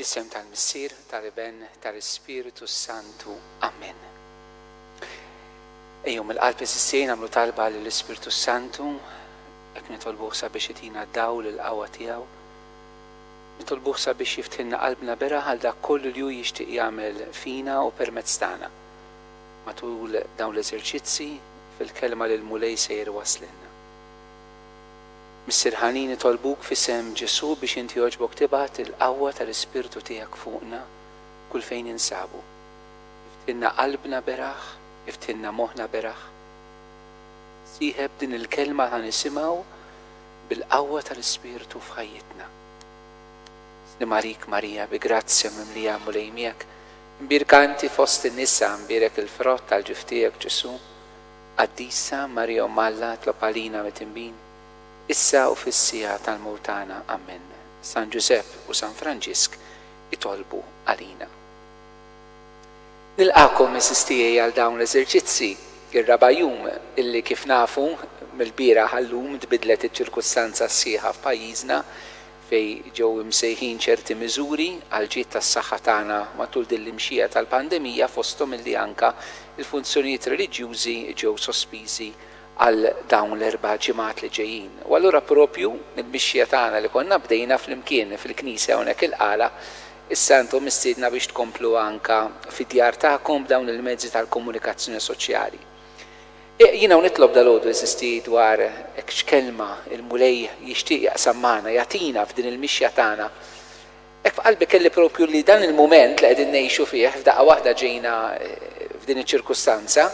Fl-isem tal-Missier, tal-Iben, tal-Ispiritu Santu. Amen. Ejjum il-qalb is-sejn għamlu talba lill-Ispiritu Santu, jekk nitolbuh sabiex itina d-dawl il-qawwa tiegħu. Nitolbuh sabiex jiftilna qalbna beraħ għal dak kollu li hu jixtieq jagħmel fina u permezz tagħna. Matul dawn l-eżerċizzi fil-kelma li l-mulej sejjer waslilna. Missier ħanin nitolbuk f'isem Ġesu biex inti jogħġbok tibgħat il-qawwa tal-Ispirtu tiegħek fuqna kull fejn insabu. Iftilna qalbna beraħ, iftilna moħħna beraħ. Sieħeb din il-kelma ħa nisimgħu bil-qawwa tal-Ispirtu f'ħajjitna. Nimarik Marija bi grazzja mimlija mulej miegħek, imbirka inti fost in-nisa, imbirek il-frott tal-ġuf tiegħek Ġesu, qaddisa Marija Malla tlob għalina mit-tinbin, issa u fis-sija tal-mewtana. Amen. San Giuseppe u San Franġisk itolbu għalina. Nilqakom is-istijej għal dawn l-eżerċizzi ir-raba' jum illi kif nafu mill-bieraħ għallum tbidlet iċ-ċirkustanza sħiħa f'pajjiżna fej ġew imsejħin ċerti miżuri għal ġied tas-saħħa tagħna matul din l-imxija tal-pandemija fosthom illi anke il-funzjonijiet reliġjużi ġew sospiżi għal dawn l-4 ġimgħat li ġejjin. U allura propju il-mixja tagħna li konna bdejna fl-imkien fil-Knisja hawnhekk il-qala, issa intom mistiedna biex tkomplu anke fid-djar tagħkom b'dawn il-mezzi tal-komunikazzjoni soċjali. Jiena nitlob dalgħodu eżisti dwar hekk x'kelma il-mulej jixtieq jaqsam magħna, jagħtina f'din il-mixja tagħna. Hekk f'qalbi kelli propju li dan il-mument li qegħdin ngħixu fih f'daqqa waħda ġejna f'din iċ-ċirkustanza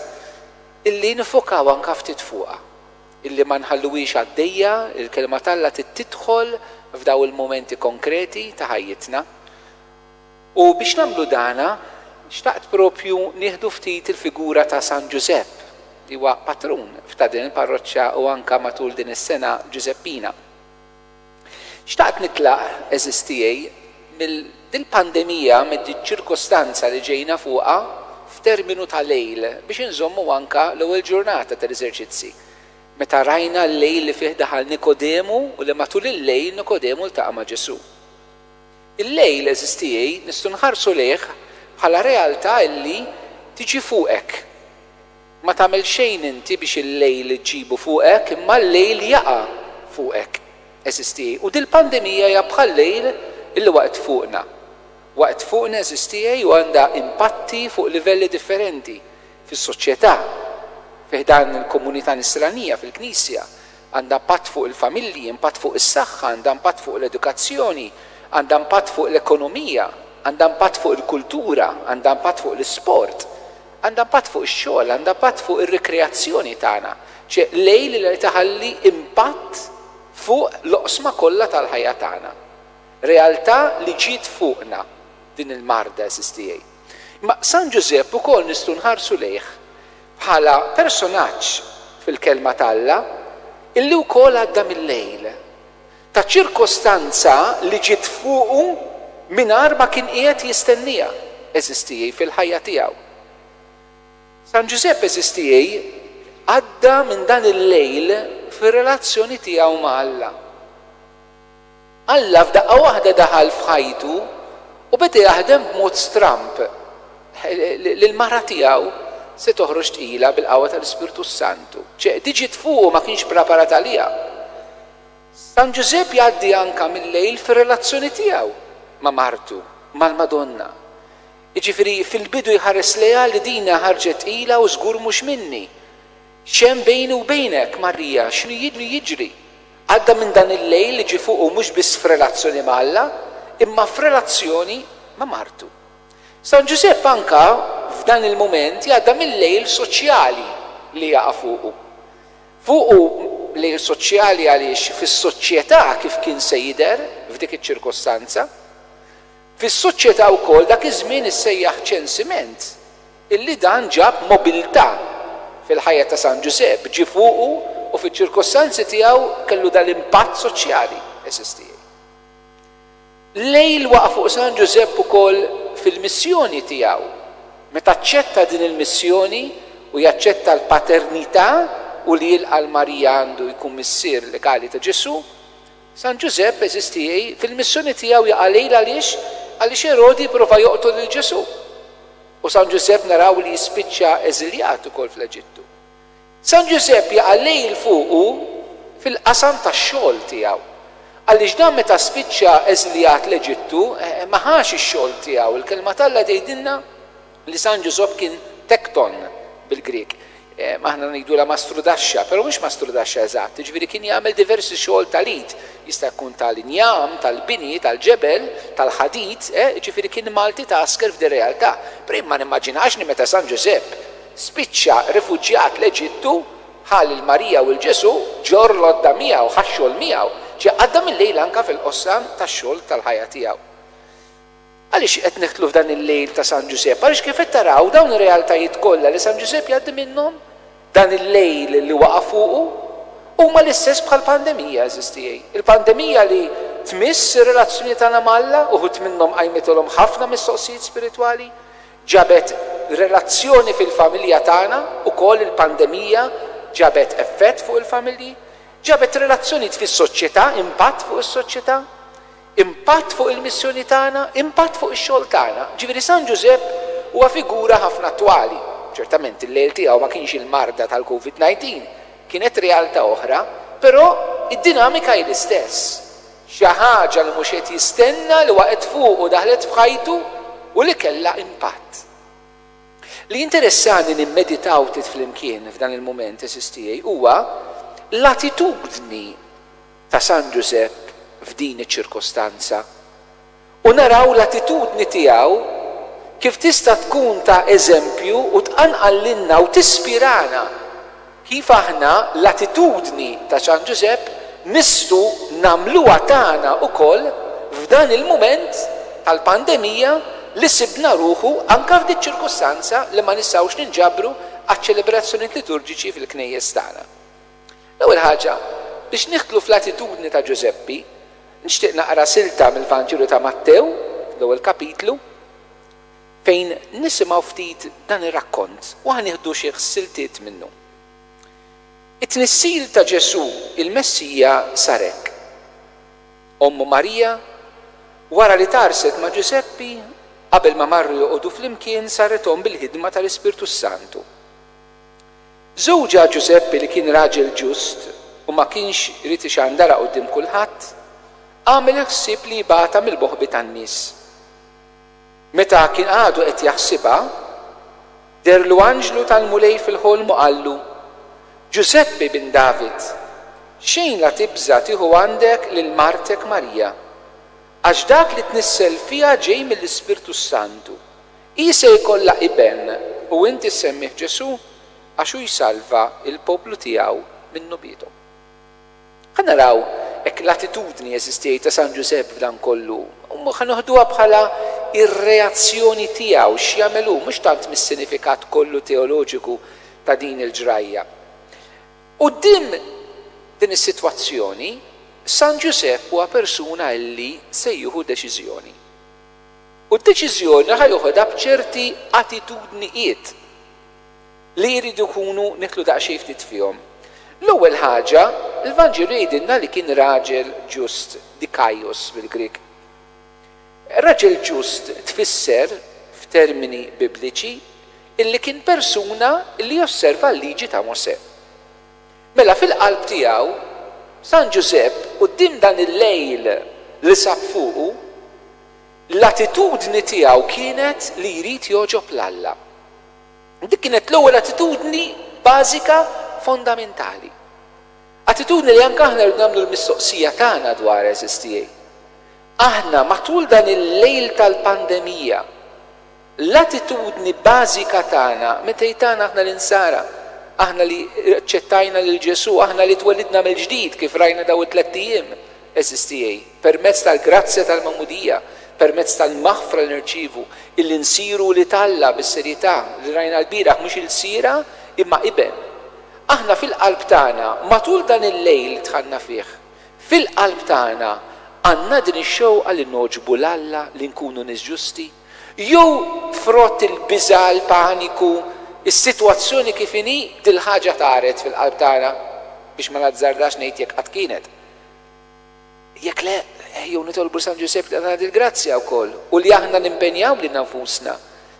illi nifokaw anke ftit fuqha, illi ma nħalluwix għaddejja il-kelma tagħha tidħol f'daw il-momenti konkreti ta' ħajjitna. U biex nagħmlu dana, xtaqt propju nieħdu ftit il-figura ta' San Giuseppe, li huwa patrun f'ta' din il-parroċċja u anke matul din is-sena Giuseppina. Xtaqt nitlaq eżistijej mill-pandemija, mid-ċirkostanza li ġejna fuqha f'terminu ta' lejl biex inżommu anke l-ewwel ġurnata tal-eżerċizzi. Meta rajna l-lejl li fih daħal Nikodemu u li matul il-lejl Nikodemu ltaqa' ma' Ġesu. Il-lejl eżistijej nistgħu nħarsu lejh bħala realtà illi tiġi fuqek. Ma tagħmel xejn inti biex il-lejl iġġibu fuqek, imma l-lejl jaqa' fuqek eżistijej. U dil-pandemija hija bħal lejl illi waqt fuqna. Waqt fuqna eżistijej u għandha impatti fuq livelli differenti fis-soċjetà, fih dan il-komunità nisranija fil-Knisja, għandha impatt fuq il-familji, impatt fuq is-saħħa, għandha impatt fuq l-edukazzjoni, għandha impatt fuq l-ekonomija, għandha impatt fuq il-kultura, għandha impatt fuq l-isport, għandha impatt fuq ix-xogħol, għandha impatt fuq ir-rikreazzjoni tagħna. Lejl li taħalli impatt fuq l-oqsma kollha tal-ħajja tagħna. Realtà li ġiet fuqna din il-marda eżistijej. Ma San Giuseppe ukoll nistgħu nħarsu lejh bħala personaġġ fil-kelma tagħha illi wkoll għadda mill-lejl ta' ċirkostanza li ġiet fuqu mingħajr ma kien qiegħed jistennija eżistijej fil-ħajja tiegħu. San Giuseppe eżistijej għadda minn dan il-lejl fir-relazzjoni tiegħu ma' Alla. Alla f'daqqa waħda daħal f'ħajtu u beda jaħdem b'mod stramp l-mara tiegħu se toħroġ tqila bil-qawwa tal-Ispiritu Santu. Diġit fuqu ma kienx preparat għaliha. San Giuseppe jgħaddi anke mill-lejl fir-relazzjoni tiegħu ma' martu, mal-Madonna. Jiġifieri fil-bidu jħares lejha li dina ħarġet tqila u żgur mhux minni. X'hemm bejni u bejnek Marija, x'nu jiġri? Għadda minn dan il-lejl li ġi fuqu mhux biss f'relazzjoni ma' Alla, imma f'relazzjoni ma' martu. San Giuseppe anka f'dan il-moment jgħadda mill-lejl soċjali li jaqa' fuqu. Fuqu lejl soċjali għaliex fis-soċjetà kif kien se jidher f'dik iċ-ċirkostanza, fis-soċjetà wkoll dak iż-żmien issejjaħ ċensiment illi dan ġab mobilità fil-ħajja ta' San Giuseppe, ġi fuqu u fiċ-ċirkostanzi tiegħu kellu dal-impatt soċjali eżistijej. Lejl waqa' fuq San Giuseppe ukoll fil-missjoni tiegħu. Meta aċċetta din il-missjoni u jaċċetta l-paternità u li jilqa' l-Marija għandu jkun missier legali ta' Ġesu, San Giuseppe eżistijej fil-missjoni tiegħu jaqa' lejl għaliex Għaliex Erodi prova joqtol lil Ġesu. U San Ġusepp naraw li jispiċċa eżiljat ukoll fl-Eġittu. San Ġusepp jaqa' lejl fuqu fil-qasam tax-xogħol tiegħu. Għaliex dan meta spiċċa eżiljat l-Eġittu ma ħax ix-xogħol tiegħu. Il-kelma Alla tgħidilna li San Ġusepp kien tekton bil-Grieg. Aħna ngħidula mastrudaxxa, però mhux mastrudaxxa eżatt, ġifieri kien jagħmel diversi xogħol tal-id. Jista' jkun tal-injam, tal-bini, tal-ġebel, tal-ħadid, ġifieri kien multitasker f'dir-realtà. Però ma nimmaġinax li meta San Ġusepp spiċċa rifuġjat l-Eġittu ħal il-Marija u l-Ġesu ġor l-odda miegħu ħax-xogħol miegħu, għadda mill-lejl anke fil-qossam tax-xogħol tal-ħajja tiegħu. Għaliex qed neħtlu f'dan il-lejl ta' San Ġusepp? Għaliex kif qed taraw dawn ir-realtajiet kollha li San Ġusepp jgħaddi minnhom dan il-lejl li waqa' fuqu huma l-istess bħal-pandemija eżistijej. Il-pandemija li tmiss ir-relazzjoni tagħna mal-Alla uħud minnhom qajmithom ħafna mistoqsijiet spiritwali, ġabet relazzjoni fil-familja tagħna ukoll il-pandemija ġabet effett fuq il-familji, ġabet relazzjonijiet fis-soċjetà, impatt fuq is-soċjetà, impatt fuq il-missjoni tagħna, impatt fuq ix-xogħol tagħna. Ġifieri San Ġusepp huwa figura ħafna attwali. Ċertament il-lejl tiegħu ma kienx il-marda tal-COVID-19, kienet realtà oħra, però id-dinamika hi l-istess. Xi ħaġa li mhux qed jistenna li waqgħet fuq u daħlet f'ħajtu u li kellha impatt. Li interessani nimmeditaw tit flimkien f'dan il-mument eżistijej huwa l-attitudni ta' San Ġusepp f'din iċ-ċirkostanza. U naraw l-attitudni tiegħu kif tista' tkun ta' eżempju u tqanqallinna u tispirana kif aħna l-attitudni ta' San Ġusepp nistgħu nagħmluha tagħna wkoll f'dan il-mument tal-pandemija li sibna ruħu anke f'dik ċirkostanza li ma nistgħux ninġabru għaċ-ċelebrazzjonijiet liturġiċi fil-knejjes tagħna. L-ewwel ħaġa biex nieħdlu fl-attitudni ta' Ġuseppi, nixtieq naqra silta mill-Vanġilu ta' Mattew, l-ewwel kapitlu, fejn nisimgħu ftit dan ir-rakkont u ħanieħdu xi siltiet minnu. It-tnissil ta' Ġesu il-Messija sar hekk. Ommu Marija wara li tarset ma' Ġuseppi qabel ma marru joqogħdu flimkien sarethom bil-ħidma tal-Ispirtu Santu. Żewġa Ġuseppi li kien raġel ġust u ma kienx irid ixandara quddiem kulħadd, għamel ħsieb li jibata mill-boħbi tan-nies. Meta kien għadu qed jaħsibha, derlu anġlu tal-mulej fil-ħolm u qallu: Ġuseppi bin David, xejn la tibża tieħu għandek lil martek Marija, għax dak li tnissel fiha ġej mill-Ispirtu Santu. Hi se jkollha iben u inti semmih Ġesu għax hu jsalva il-poplu tiegħu minnu bietu. Ħa naraw hekk l-attitudni eżistej ta' San Ġusepp f'dan kollu. Ħa noħduha bħala ir-reazzjoni tiegħu x'jagħmelu mhux tant mis-sinifikat kollu teoloġiku ta' din il-ġrajja. Quddiem din is-sitwazzjoni, San Ġusepp huwa persuna li se jieħu deċiżjoni. U d-deċiżjoni ħa joħodha b'ċerti attitudnijiet li jridu jkunu nitlu daqsxejn ftit fihom. L-ewwel ħaġa, il-Vanġelu jgħidilna li kien raġel ġust, dikaios bil-Grieg. Raġel ġust tfisser f'termini bibliċi illi kien persuna li josserva l-liġi ta' Mosè. Mela fil-qalb tiegħu San Ġusepp quddiem dan il-lejl li sab fuqu, l-attitudni tiegħu kienet li jrid joġob l-Alla. Dik kienet l-ewwel attitudni bażika fondamentali. Attitudni li anke aħna rridu nagħmlu l-mistoqsija tagħna dwar eżistijej. Aħna matul dan il-lejl tal-pandemija, l-attitudni bażika tagħna meta jtana aħna l-insara, aħna li ċettajna lil Ġesu, aħna li twelidna mill-ġdid kif rajna daw it-tlet ijiem eżistijej, permezz tal-grazzja tal-Mamudija, permezz tal-maħfra li nirċievu, illi nsiru li Alla bis-serjetà li rajna l-bieraħ mhux il-sira imma iben. Aħna fil-qalb tagħna matul dan il-lejl tħanna fih, fil-qalb tagħna għandna din ix-xewqa li noġbu l-Alla li nkunu nies ġusti, jew frott il-biża' l-paniku, is-sitwazzjoni kif inhi dil ħaġa taret fil-qalb tagħna biex ma nazzardax ngħid jekk qatt kienet. Jekk le, jew nitolbu San Giuseppe ta' il-grazzja wkoll u li aħna nimpenjaw lil nafusna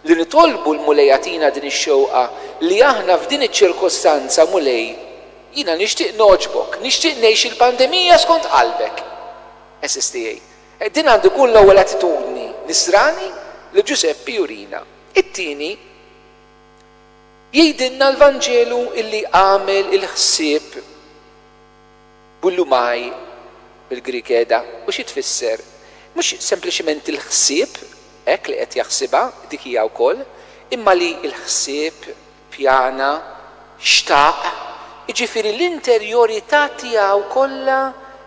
li nitolbu l-mulejjatina din ix-xewqa li aħna f'din iċ-ċirkostanza mulej jiena nixtieq noġbok, nixtieq ngħix il-pandemija skont qalbek. SSTA. Din għandu kull l-ewwel attitudni nisrani li Giuseppe jurina. It-tieni jgħidilna l-Vanġelu illi għamel il-ħsieb bullumaj bil-Grik qiegħda u xi tfisser. Mhux sempliċement il-ħsieb hekk li qed jaħsibha dik hija wkoll, imma li l-ħsieb pjana xtaq, jiġifieri l-interjorità tiegħu kollha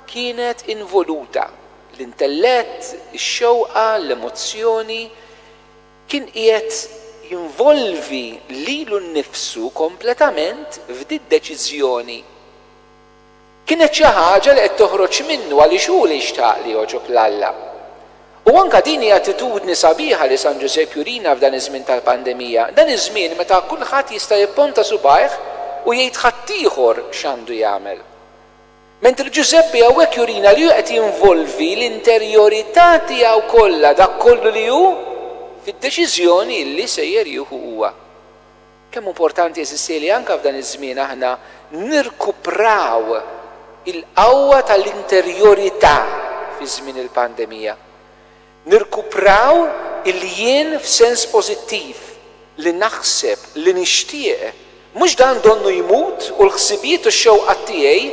kienet involuta. L-intellett, ix-xewqa, l-emozzjoni kien qiegħed jinvolvi lilu nnifsu kompletament f'di deċiżjoni. Kienet xi ħaġa li qed toħroġ minnu għaliex hu li jixtaq li joġob l-Alla. U anke din hija attitudni sabiħa li San Giuseppe jurina f'dan iż-żmien tal-pandemija. Dan iż-żmien meta kulħadd jista' jipponta subajh u jgħid ħadd ieħor x'għandu jagħmel. Mentri Giuseppe hawnhekk jurina li hu qed jinvolvi l-interjorità tiegħu kollha dak kollu li hu fid-deċiżjoni li sejjer jieħu huwa. Kemm importanti jeżisti li anke f'dan iż-żmien aħna nirkupraw il-qawwa tal-interjorità fi żmien il-pandemija. Nirkupraw il-jien f'sens pożittiv li naħseb, li nixtieq, mhux dan donnu jmut u l-ħsibijiet u x-xewqa tiegħi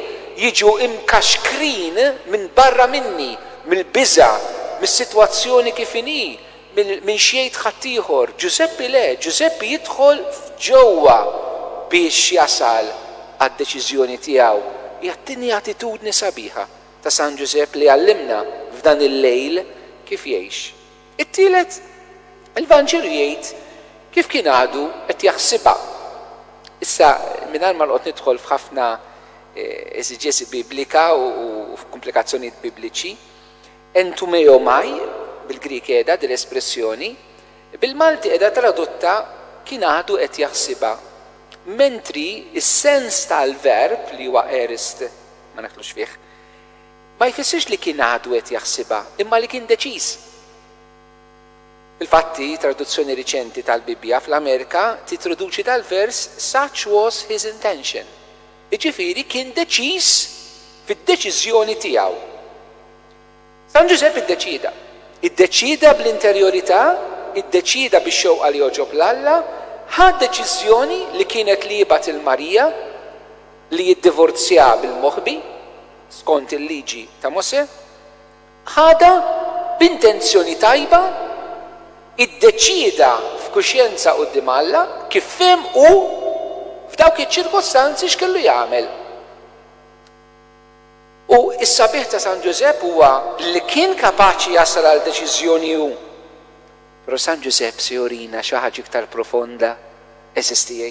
jiġu imkaxkrin minn barra minni, mill-biża, mis-sitwazzjoni kif inhi, minn xejn ħadd ieħor. Giuseppe le, Giuseppe jidħol ġewwa biex jasal għad-deċiżjoni tiegħu. Hija t-tieni attitudni sabiħa ta' San Giuseppe li għallimna f'dan il-lejl kif jgħix. It-tielet, il-Vanġelu jgħid kif kien għadu qed jaħsibha. Issa mingħajr ma noqgħod nidħol f'ħafna eżiġesi biblika u f'komplikazzjonijiet bibliċi, entumeomai bil-Grik qiegħda din l-espressjoni, bil-Malti qiegħda tradotta kien għadu qed jaħsibha. Mentri is-sens tal-verb li huwa aorist ma naħlux fih, ma jfissirx li kien għadu qed jaħsibha, imma li kien deċiż. Infatti, traduzzjoni riċenti tal-Bibbja fl-Amerika titraduċi dal-vers such was his intention. Jiġifieri kien deċiż fid-deċiżjoni tiegħu. San Giuseppe iddeċida bl-interjorità, iddeċida bix-xewqa li joġob l-Alla, ħad deċiżjoni li kienet li jibgħat il-Marija li jiddivorzja bil-moħbi skont il-liġi ta' Mosè, ħada b'intenzjoni tajba, iddeċida f'kuxjenza quddiem Alla kif fehm hu f'dawk iċ-ċirkostanzi x'kellu jagħmel. U s-sabiħ ta' San Giuseppe huwa li kien kapaċi jasal għal deċiżjoni hu. Però San Giuseppe se jurina xi ħaġa iktar profonda SSTA.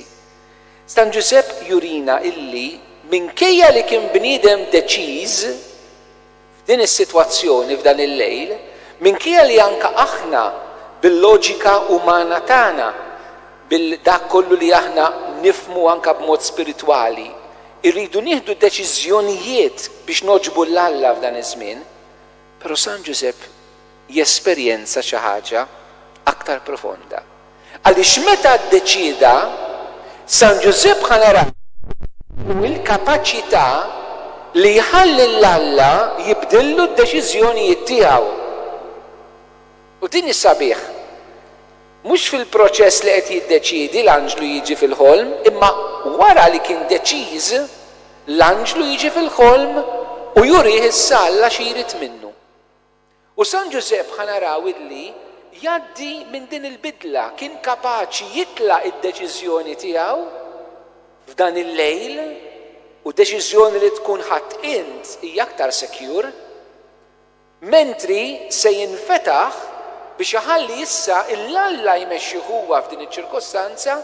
San Giuseppe jurina illi minkejja li kien bniedem deċiż f'din is-sitwazzjoni f'dan il-lejl, minkejja li anke aħna bil-loġika umana tagħna, bil-dak kollu li aħna nifmu anke b'mod spiritwali, irridu nieħdu deċiżjonijiet biex noġbu l-Alla f'dan iż-żmien, però San Giuseppe jesperjenza xi ħaġa aktar profonda. Għaliex meta ddeċida San Giuseppe ħanara il-kapaċità li jħalli l-Alla jibdillu d-deċiżjonijiet tiegħu. U din is-sabiħ, mhux fil-proċess li qed jiddeċiedi l-anġlu jiġi fil-ħolm, imma wara li kien deċiż l-anġlu jiġi fil-ħolm u jurih is-salla xi jrid minnu. U San Giuseppe ħanaraw illi jgħaddi minn din il-bidla, kien kapaċi jitlaq id-deċiżjoni tiegħu f'dan il-lejl u deċiżjoni li tkun ħadd int hija aktar secure, mentri se jinfetaħ biex iħalli issa l-Alla jmexxi huwa f'din iċ-ċirkostanza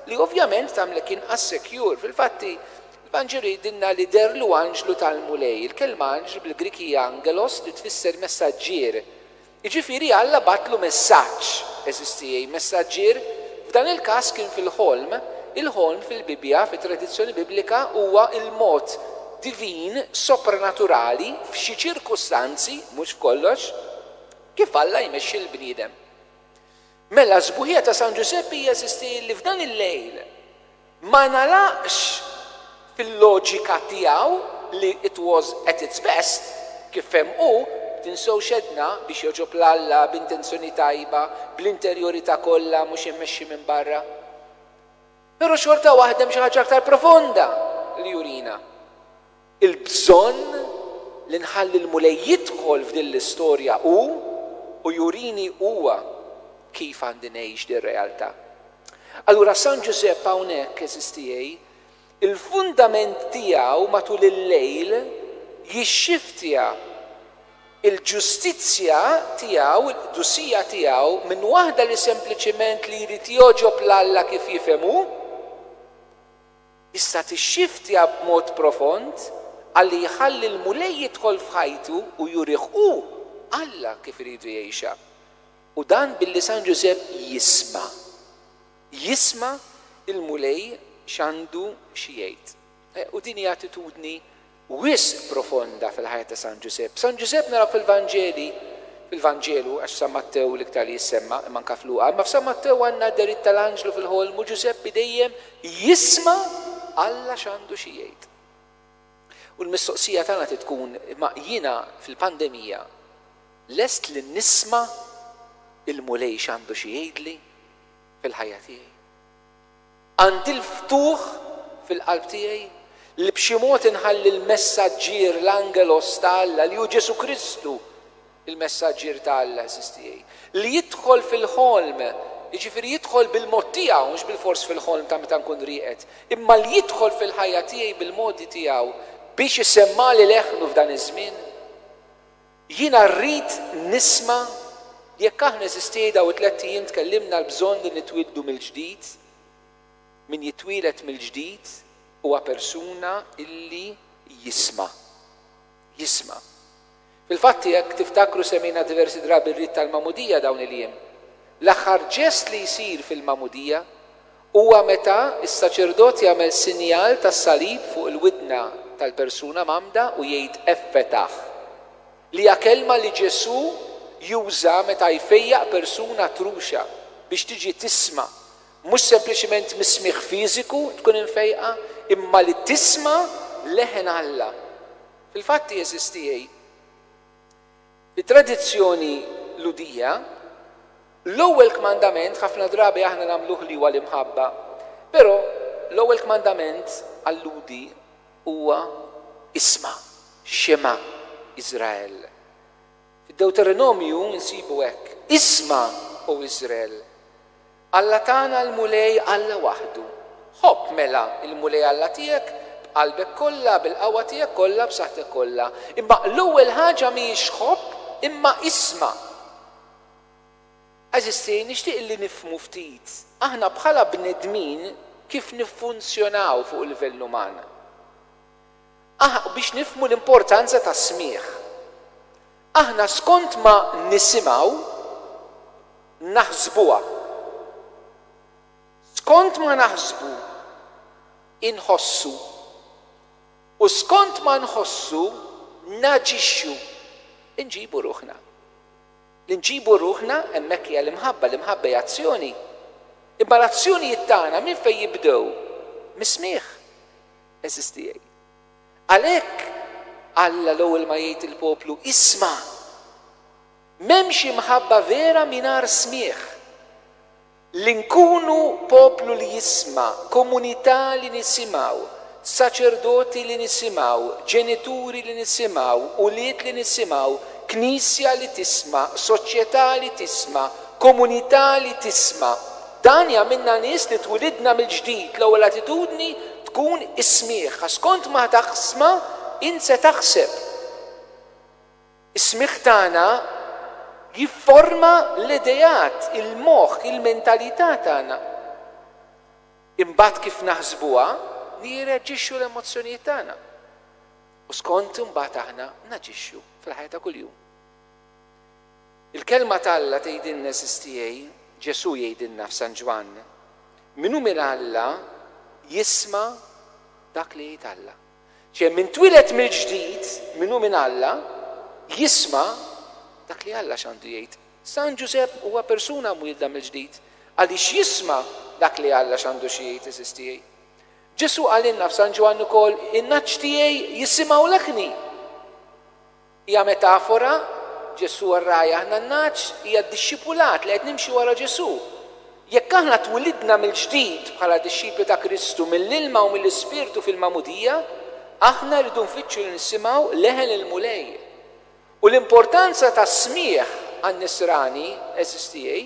li ovvjament tagħmlek inqas secure. Fil-fatti l-Vanġelu jgħidilna li derlu anġlu tal-mulej. Il-kelma anġlu bil-Grik hija angelos li tfisser messaġġier. Jiġifieri Alla batlu messaġġ SSTA, messaġġier f'dan il-każ kien fil-ħolm. Il-ħolm fil-Bibbja, fit-tradizzjoni biblika huwa il-mod divin, sopranaturali, f'xi ċirkustanzi, mhux f'kollox, kif Alla jmexxi l-bniedem. Mela żbuħija ta' San Giuseppe jeżisti li f'dan il-lejl ma nalaqx fil-loġika tiegħu li it was at its best, kif hemm tinsew xedna biex joġob l-Alla b'intenzjoni tajba, bl-interjorità kollha mhux immexxi minn barra. Però xorta waħda xi ħaġa aktar profonda li jurina. Il-bżonn li nħalli l-mulej jidħol f'din l-istorja u jurini huwa kif għandi ngħix din realtà. Allura San Giuseppe hawnhekk eżistijej, il-fundament tiegħu matul il-lejl jixxiftja il-ġustizzja tiegħu, il-qdusija tiegħu minn waħda li sempliċement li jrid joġob l-Alla kif jifhemu, issa tixxiftja b'mod profond għalli jħalli l-mulej jidħol f'ħajtu u jurih Alla kif iridu jgħixha. U dan billi San Giuseppe jisma il-mulej x'għandu xi jgħid. U din hija attitudni wisq profonda fil-ħajja ta' San Giuseppe. San Giuseppe naraw fil-Vanġelu għax San Mattew l-iktar li jissemma imma anke f'Luqa, imma f'San Mattew għandna d-deritt tal-Anġlu fil-ħolmu Giuseppe dejjem jisma' Alla x'għandu xi jgħid. U l-mistoqsija tagħna tkun imma jiena fil-pandemija lest li nisma' il-mulej x'għandu xi jgħidli fil-ħajja tiegħi. Għandi l-ftuħ fil-qalb tiegħi li b'xi mod inħalli l-messaġġier l-angelos ta' Alla li hu Ġesu Kristu il-messaġġier ta' Alla eżistijej. Li jidħol fil-ħolm, jiġifieri jidħol bil-mod tiegħu mhux bil-fors fil-ħolm ta' meta nkun rieqed, imma li jidħol fil-ħajja tiegħi bil-modi tiegħu biex isemmali leħnu f'dan iż-żmien. Jiena rrid nisma' jekk aħna eżistej daw 3 ijiem tkellimna l-bżonn li nitwildu mill-ġdid, min jitwielet mill-ġdid huwa persuna illi jisma'. Fil-fatt jekk tiftakru semmejna diversi drabi r-rit tal-mamudija dawn il-jiem. L-aħħar ġest li jsir fil-mamudija huwa meta s-saċerdot jagħmel sinjal tas-salib fuq il-widna tal-persuna mamda u jgħid effetaħ. Li hija kelma li Ġesu juża meta jfejjaq persuna truxa biex tiġi tisma', mhux sempliċement mismieħ fiżiku tkun infejqa, imma li tisma' leħen Alla. Fil-fatt jeżistijej. Fit-tradizzjoni ludija, l-ewwel kmandament ħafna drabi aħna nagħmluh li huwa l-imħabba, però l-ewwel kmandament alludi huwa isma' xema' Iżrael. Fid-Deuteronomju nsibu hekk, isma' u Iżrael. Alla tagħna l-mulej Alla waħdu. Ħobb mela il-mulej Alla tiegħek b'qalbek kollha, bil-qawwa tiegħek kollha, b'saħħtek kollha. Imma l-ewwel ħaġa mhijiex ħobb imma isma'. Għażistej nixtieq li nifhmu ftit aħna bħala bnedmin kif niffunzjonaw fuq il-livell uman. Biex nifhmu l-importanza tas-smigħ. Aħna skont ma nisimgħu naħsbuha. Skont ma naħsbu inħossu u skont ma nħossu naġixxu inġibu ruħna. L-inġibu ruħna hemmhekk hija l-imħabba hija azzjoni. Imma l-azzjonijiet tagħna minn fejn jibdew? Mis-smigħ eżistijej. Għalhekk Alla l-ewwel ma jgħid il-poplu isma'. M'hemmx imħabba vera mingħajr smigħ. Li nkunu poplu li jisma', komunità li nisimgħu, saċerdoti li nisimgħu, ġenituri li nisimgħu, ulied li nisimgħu, knisja li tisma', soċjetà li tisma', komunità li tisma'. Dan jagħmilna nies li twilidna mill-ġdid, l-ewwel attitudni tkun is-smigħ. Skont ma taħsma' inse taħseb. Is-smigħ tagħna jifforma l-idejat, il-moħħ, il-mentalità tagħna. Imbagħad kif naħsbuha nirreġixxu l-emozzjonijiet tagħna. U skont imbagħad aħna naġixxu fil-ħajja ta' kuljum. Il-kelma tal-Alla tgħidilna eżistijej, Ġesu jgħidilna f'San Ġwan, min hu minn Alla jisma' dak li jgħid Alla. min twilet mill-ġdid minnu minn Alla jisma' dak li Alla x'għandu jgħid. San Giuseppe huwa persuna mwielda mill-ġdid għaliex jisma' dak li Alla x'għandu xi jgħid eżis tiegħi. Ġesu għalinna f'San Ġwan ukoll in-naċċ tiegħi jisimgħu leħni. Hija metafora Ġesu rajja aħna n-naċċ hija d-dixxipulat li qed nimxu wara Ġesu. Jekk aħna twilidna mill-ġdid bħala dixxipli ta' Kristu mill-ilma u mill-Ispirtu fil-magħmudija, aħna rridu nfittxu li nisimgħu leħen il-mulej. U l-importanza ta' smieħ għan-nisrani eżis tiegħi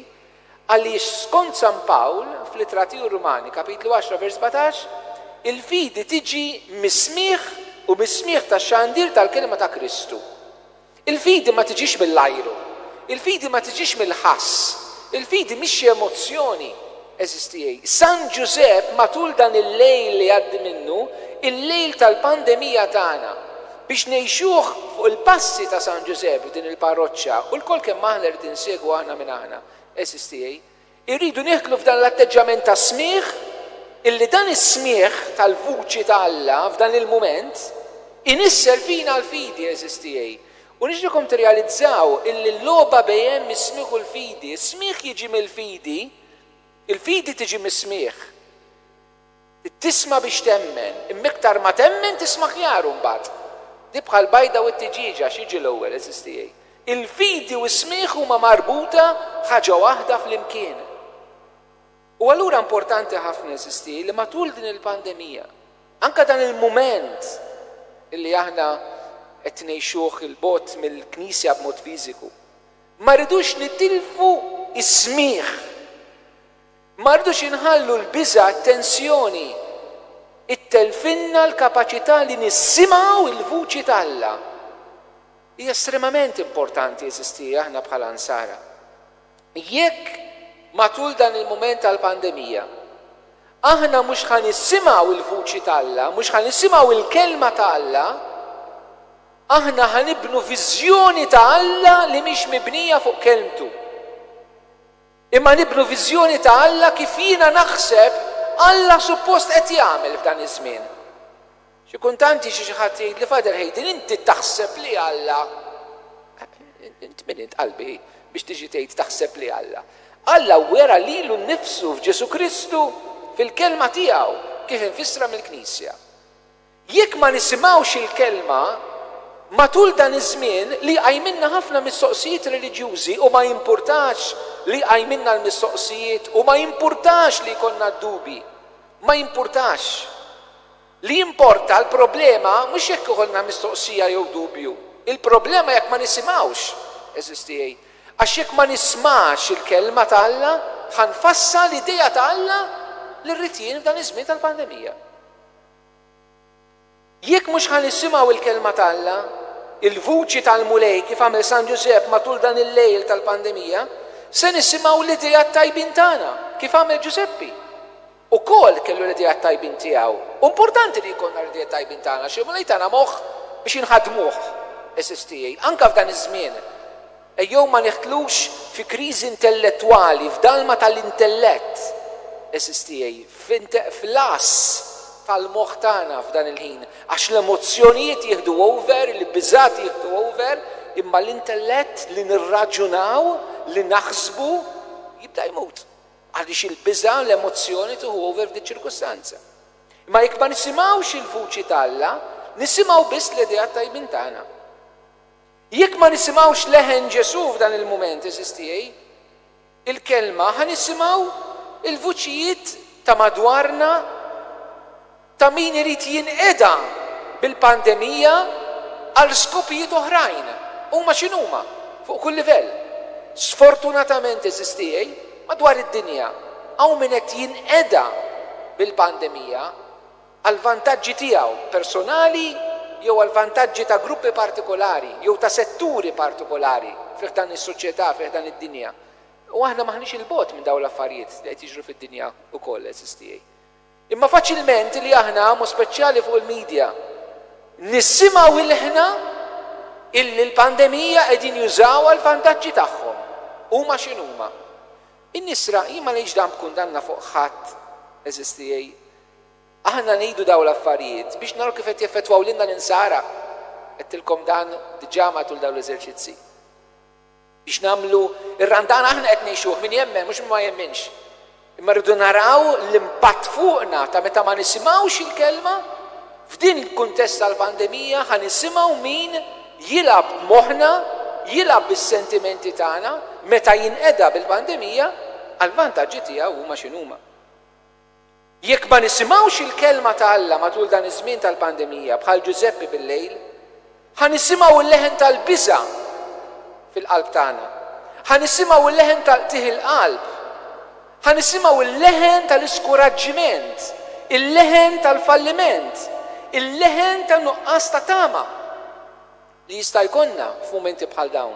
għaliex skont San Pawl fl-Ittra Rumani kapitlu 10 vers 17 il-fidi tiġi mismieħ u mismieħ tax-xandir tal-kelma ta' Kristu. Il-fidi ma tiġix mill-ajru, il-fidi ma tiġix mill-ħass, il-fidi mhix emozzjoni eżis tiegħi. San Giuseppe matul dan il-lejl li għaddi minnu, il-lejl tal-pandemija tagħna biex ngħixuh fuq il-passi ta' San Giuseppe din il-parroċċa u l-kol kemm aħna rrid insegwu aħna minn aħna eżis tiegħi, irridu nieħdlu f'dan l-atteġġament ta' smieħ illi dan is-smieħ tal-vuċi ta' Alla f'dan il-mument inisser fina l-fidi eżis tiegħi. U nixrikom tirrealizzaw illi l-logħba bejn is-smieħ u l-fidi, is-smieħ jiġi mill-fidi, il-fidi tiġi mis-smieħ. Tisma' biex temmen, immiktar ma temmen tisma' ħjar mbagħad. Di bħal bajda u t-tiġiġa x'jiġi l-ewwel eżis tiegħi. Il-fidi u s-smieħ huma marbuta ħaġa waħda fl-imkien. U allura importanti ħafna eżis tiegħi li matul din il-pandemija, anke dan il-mument illi aħna qed ngħixuh il-bogħod mill-Knisja b'mod fiżiku, ma rridux nitilfu is-smieħ. Ma rridux inħallu l-biża' t-tensjoni it-telfinna l-kapaċità li nissimgħu il-vuċi ta' Alla. Hija estremament importanti eżisti aħna bħala Ansara. Jekk matul dan il-mument tal-pandemija aħna mhux ħanissimgħu il-vuċi ta' Alla, mhux ħanissimgħu il-kelma ta' Alla, aħna ħanibnu viżjoni ta' Alla li mhix mibnija fuq kelmtu. Imma nibnu viżjoni ta' Alla kif jiena naħseb Alla suppost qed jagħmel f'dan iż-żmien. Xi kuntanti xi ħadd jgħid li Fader Ħejdin inti taħseb li Alla. Int min int qalbi biex tiġi tgħid taħseb li Alla. Alla wera lilu nnifsu f'Ġesu Kristu fil-kelma tiegħu kif infissra mill-Knisja. Jekk ma nisimgħux il-kelma matul dan iż-żmien li qajminna ħafna mistoqsijiet reliġjużi u ma jimpurtax li qajminna l-mistoqsijiet u ma jimpurtax li jkollna d-dubi. Ma jimpurtax. Li importa l-problema mhux jekk ikollna mistoqsija jew dubju. Il-problema jekk ma nisimgħux eżis tiegħi. Għax jekk ma nismax il-kelma ta' Alla, ħanfassa l-idea ta' Alla li rrid jien f'dan iż-żmien tal-pandemija. Jekk mhux ħanisimgħu il-kelma ta' Alla, il-vuċi tal-mulej kif għamel San Giuseppe matul dan il-lejl tal-pandemija, se nisimgħu l-idejat tajbin tagħna kif għamel Giuseppi. Ukoll kellu l-idejat tajbin tiegħu. Importanti li jkollna l-idejat tajbin tagħna xi mulej tagħna moħħ biex inħadmuh eżis tiegħi anke f'dan iż-żmien. Ejjew ma neħtlux fi kriżi intellettwali, f'dalma tal-intellett eżis tiegħi, f'las tal-moħħ tagħna f'dan il-ħin, għax l-emozzjonijiet jieħdu over, il-biżat jieħdu over, imma l-intellett li nirraġunaw, li naħsbu jibda jmut. Għaliex il-biża l-emozzjoni tieħu over f'dik ċirkustanza. Imma jekk ma nisimgħux il-vuċi ta' Alla, nisimgħu biss l-idejat tajbin tagħna. Jekk ma nisimgħux leħen Ġesu f'dan il-mument eżis tiegħi, il-kelma ħanisimgħu il-vuċijiet ta' madwarna ta' min irid jinqeda bil-pandemija għal skopijiet oħrajn. Huma x'inhuma fuq kull livell. Sfortunatament eżis tiegħi madwar id-dinja hawn min qed jinqeda bil-pandemija għal vantaġġi tiegħu personali jew għal vantaġġi ta' gruppi partikolari jew ta' setturi partikolari fih dan is-soċjetà, fih dan id-dinja. U aħna maħniex il-bot minn dawn l-affarijiet li qed jiġru fid-dinja wkoll eżis tiegħi. Imma faċilment li aħna mu speċjali fuq il-medja nissimgħu il-ħna illi l-pandemija qegħdin jużaw għal vantaġġi tagħhom. Huma x'inhuma. In-nisra jien ma ngħidx dan b'kundanna fuq ħadd eżis tiegħi aħna ngħidu daw l-affarijiet biex naraw kif qed jeffettwaw lilna ninsara. Qedtilkom dan diġà matul dawn l-eżerċizzi. Biex nagħmlu ir-randan aħna qed ngħixuh min jemmen mhux min ma jemminx. Imma rridu naraw l-impatt fuqna ta' meta ma nisimgħux il-kelma f'din il-kuntest tal-pandemija ħa nisimgħu min jilab moħħna, jilab bis-sentimenti tagħna meta jinqeda bil-pandemija għall-vantaġġi tiegħu huma x'inhuma. Jekk ma nisimgħux il-kelma ta' Alla matul dan iż-żmien tal-pandemija bħal Ġuseppi bil-lejl, ħa nisimgħu l-leħen tal-biża' fil-qalb tagħna. Ħa nisimgħu l-leħen tal-tih il-qalb. Ħa nisimgħu l-leħen tal-iskoraġġiment, il-leħen tal-falliment, il-leħen tan-nuqqas ta' tama li jista' jkollna f'mumenti bħal dawn.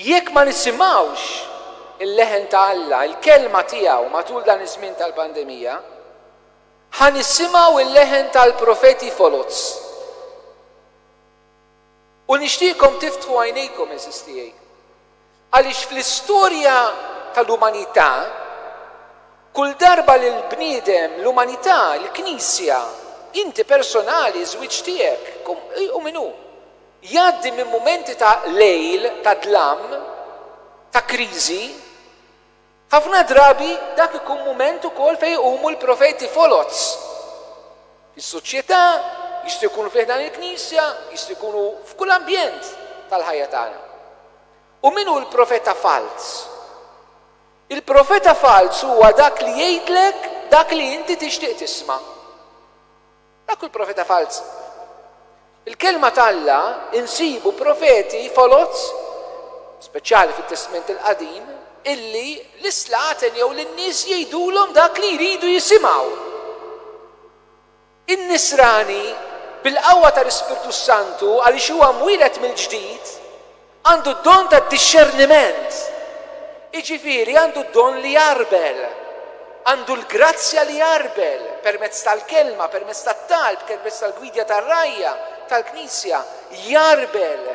Jekk ma nisimgħux il-leħen ta' Alla, il-kelma tiegħu matul dan iż-żmien tal-pandemija, ħa nisimgħu il-leħen tal-profeti foloz. U nixtieqkom tiftħu għajnejkom eżis tiegħi. Għaliex fl-istorja tal-umanità, kull darba li l-bniedem, l-umanità, l-Knisja, inti personali, żwieġ tiegħek, u minnu, jgħaddi minn mumenti ta' lejl, ta' dlam, ta' kriżi, ħafna drabi dak ikun mument ukoll fejn jqumu l-profeti foloz. Fis-soċjetà, jistgħu jkunu fih dan il-Knisja, jistgħu jkunu f'kull ambjent tal-ħajja tagħna. U min hu l-profeta fals? Il-profeta fals huwa dak li jgħidlek dak li inti tixtieq tisma'. Dak il-profeta fals. Il-kelma ta' insibu profeti foloz, speċjali fit-Testament il-Qadim, illi l-islaten jew lin-nies jgħidulhom dak li jridu jisimgħu. In-Nisrani bil-qawwa tal-Ispirtu Santu għaliex huwa mwieled mill-ġdid għandu d-don tad-dixxerniment. Jiġifieri għandu d-don li jarbel, għandu l-grazzja li jarbel permezz tal-kelma, permezz tat-talb, permezz tal-gwidja tar-rajja tal-Knisja, jarbel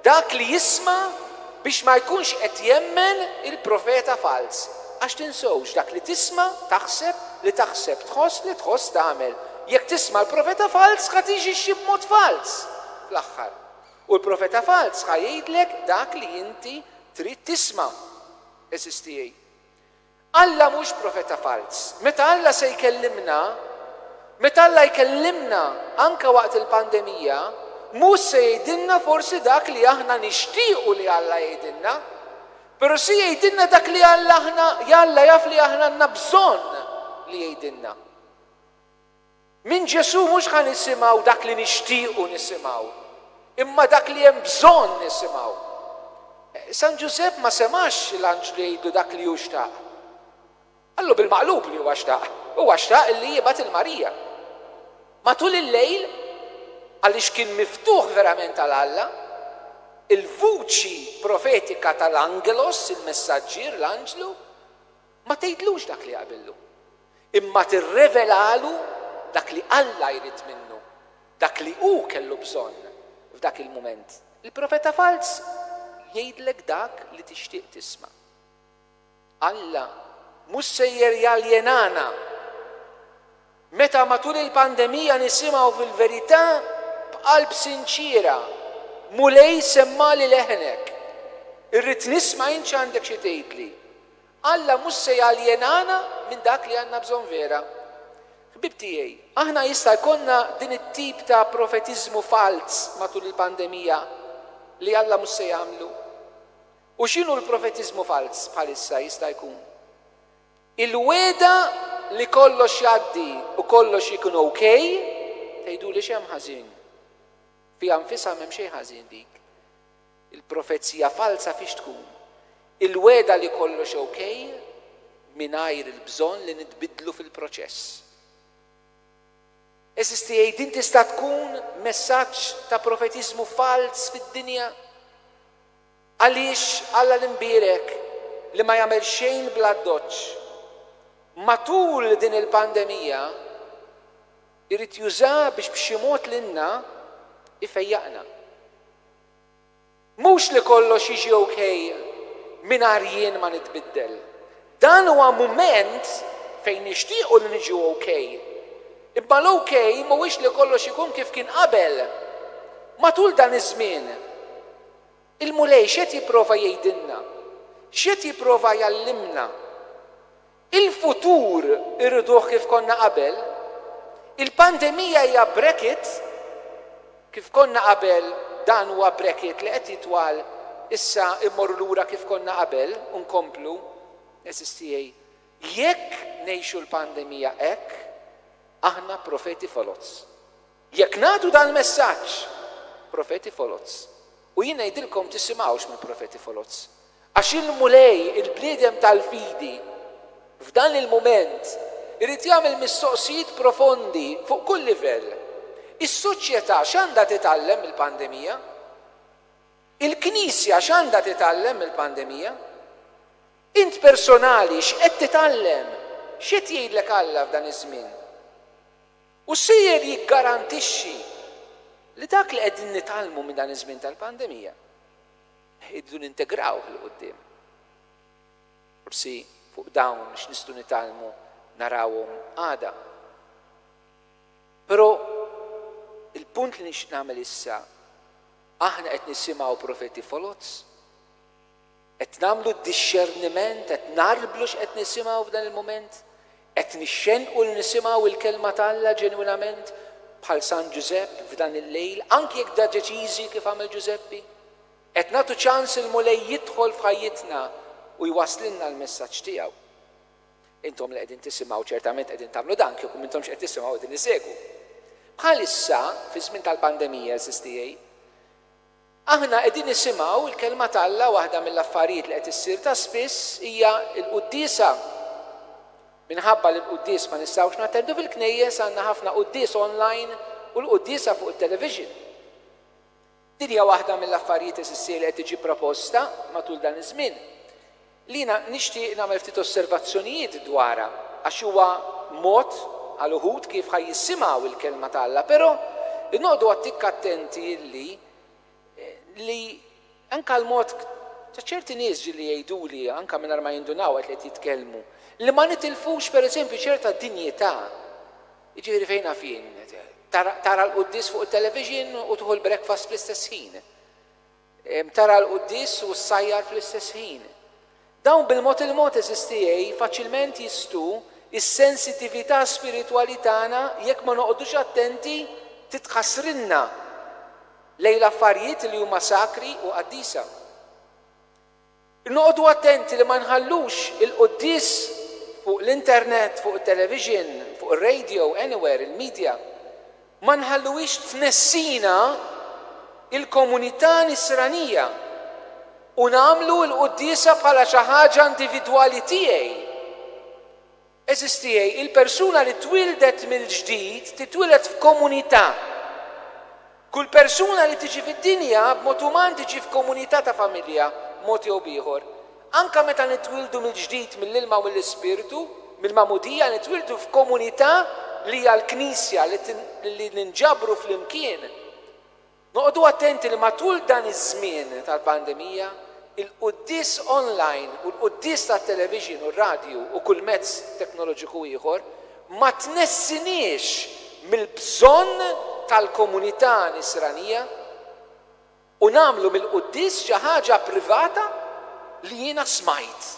dak li jisma' biex ma jkunx qed jemmen il-profeta fals. Għax tinsewx dak li tisma' taħseb li taħseb, tħoss li tħoss tagħmel. Jekk tisma' l-profeta fals ħa tiġi xi b'mod fals fl-aħħar. U l-profeta fals ħa jgħidlek dak li inti trid tisma'. Eżis tiegħi. Alla mhux profeta fals. Meta Alla se jkellimna, meta Alla jkellimna anke waqt il-pandemija, mhux se jgħidilna forsi dak li aħna nixtiequ li Alla jgħidilna, però se jgħidilna dak li Alla jaf li aħna għandna bżonn li jgħidilna. Min Ġesu mhux ħa nisimgħu dak li nixtiequ nisimgħu, imma dak li hemm bżonn nisimgħu. San Ġusepp ma semax l-anġlu jgħidu dak li hu xtaq. Allu bil-maqlub li huwa xtaq. Huwa xtaq li jibgħat il-Marija. Matul il-lejl, għaliex kien miftuħ verament għal Alla, il-vuċi profetika tal-angelos, il-messaġġier, l-anġlu, ma tgħidlux dak li qabillu. Imma tirrevelalu dak li Alla jrid minnu, dak li hu kellu bżonn f'dak il-mument. Il-profeta fals jgħidlek dak li tixtieq tisma'. Alla mhux sejjer jaljenana. Meta matul il-pandemija nisimgħu fil-verità b'qalb sinċira, mulej semmali leħnek. Irrid nisma' inti għandek xi tgħidli. Alla mhux se jaljenana minn dak li għandna bżonn vera. Ħbib tiegħi, aħna jista' jkollna din it-tip ta' profetiżmu fals matul il-pandemija li Alla mhux se jagħmlu. U x'inhu l-profetiżmu fals bħalissa jista' jkun? Il-weda li kollox jgħaddi u kollox ikun okej, tgħiduli x'hemm ħażin. Fi anfisha m'hemm xejn ħażin dik. Il-profezija falsa fiex tkun? Il-weda li kollox okej mingħajr il-bżonn li nitbidlu fil-proċess. Eżisti din tista' tkun messaġġ ta' profetiżmu fals fid-dinja? Għaliex Alla l-imbierek li ma jagħmel xejn bla doċċ matul din il-pandemija irid juża biex b'xi mod lilna ifejjaqna. Mhux li kollox jiġi okej mingħajr jien ma nitbiddel. Dan huwa mument fejn nixtiequ li niġu okej. Imma l-okej mhuwiex li kollox ikun kif kien qabel. Matul dan iż-żmien, il-mulej x'qed jipprova jgħidilna, x'qed jipprova jallimna. Il-futur irriduh kif konna qabel, il-pandemija hija bracket kif konna qabel dan huwa bracket li qed jitwal issa immorru lura kif konna qabel u nkomplu SSTA. Jekk ngħixu l-pandemija hekk, aħna profeti foloz. Jekk nagħtu dan il-messaġġ, profeti foloz. U jien ngħidilkom tisimgħux mill-profeti foloz. Għax il-mulej, il-bniedem tal-fidi, f'dan il-mument, irid jagħmel mistoqsijiet profondi fuq kull livell. Is-soċjetà x'għandha titgħallem mill-pandemija? Il-Knisja x'għandha titgħallem mill-pandemija? Int personali x'qed titgħallem? X'qed jgħidlek Alla f'dan iż-żmien? U sejjer jiggarantixxi li dak li qegħdin nitgħallmu minn dan iż-żmien tal-pandemija irridu nintegrawh il quddiem. Forsi fuq dawn x'nistgħu nitgħallmu narawhom għada. Però il-punt li nixtieq nagħmel issa, aħna qed nisimgħu profeti foloz, qed nagħmlu d-discerniment, qed narblu x'qed nisimgħu f'dan il-mument, qed nixxenqu li nisimgħu il-kelma tal-Alla ġenwinament bħal San Giuseppe f'dan il-lejl, anke jekk da deċiżi kif għamel Giuseppi, qed nagħtu ċans il-mulej jidħol f'ħajjitna u jwasslilna l-messaġġ tiegħu. Intom li qegħdin tisimgħu ċertament qegħdin tagħmlu dan kieku intomx qed tisimgħu qegħdin isegwu. Bħalissa fi żmien tal-pandemija SSTA, aħna qegħdin nisimgħu il-kelma tal-Alla waħda mill-affarijiet li qed issir ta' spiss hija l-quddiesa. Minħabba li l-quddies ma nistgħux nattendu fil-knejjes għandna ħafna quddies online u l-quddiesa fuq it-television. Din hija waħda mill-affarijiet SSTA li qed tiġi proposta matul dan iż-żmien. Lina nixtieq nagħmel ftit osservazzjonijiet dwarha għax huwa mod għal uħud kif ħajjisimgħu il-kelma tal-Alla, però noqogħdu għattik attenti li anke l-mod ta' ċerti nies li jgħiduli anke mingħajr ma jindunaw qed jitkellmu li ma nitilfux pereżempju ċerta dinjità. Jiġifieri fejna fin, tara l-quddies fuq it-television u tieħu l-breakfast fl-istess ħin. Tara l-quddies u ssajjar fl-istess ħin. Dawn bil-mod il-mod SSTA faċilment jistgħu is-sensitività spiritwali tagħna jekk ma noqogħdux attenti titħassrilna lejn affarijiet li huma sakri u qaddisa. Noqogħdu attenti li ma nħallux il-quddies fuq l-internet, fuq it-television, fuq ir-radio, anywhere, il-media, ma nħalluwix tnessina il-komunità nisranija u nagħmlu l-quddiesa bħala xi ħaġa individwali tiegħi. SSTA, il-persuna li twildet mill-ġdid titwilet f'komunità. Kull persuna li tiġi fid-dinja b'mod uman tiġi f'komunità ta' familja, mod jew ieħor. Anke meta nitwildu mill-ġdid mill-ilma u mill-ispirtu, mill-magħmudija nitwildu f'komunità li hija l-Knisja li ninġabru flimkien. Noqogħdu attenti li matul dan iż-żmien tal-pandemija il-quddies online u l-quddies tat-television u r-radju u kull mezz teknoloġiku ieħor ma tnessinix mill-bżonn tal-komunità nisranija u nagħmlu mill-quddies xi ħaġa privata li jiena smajt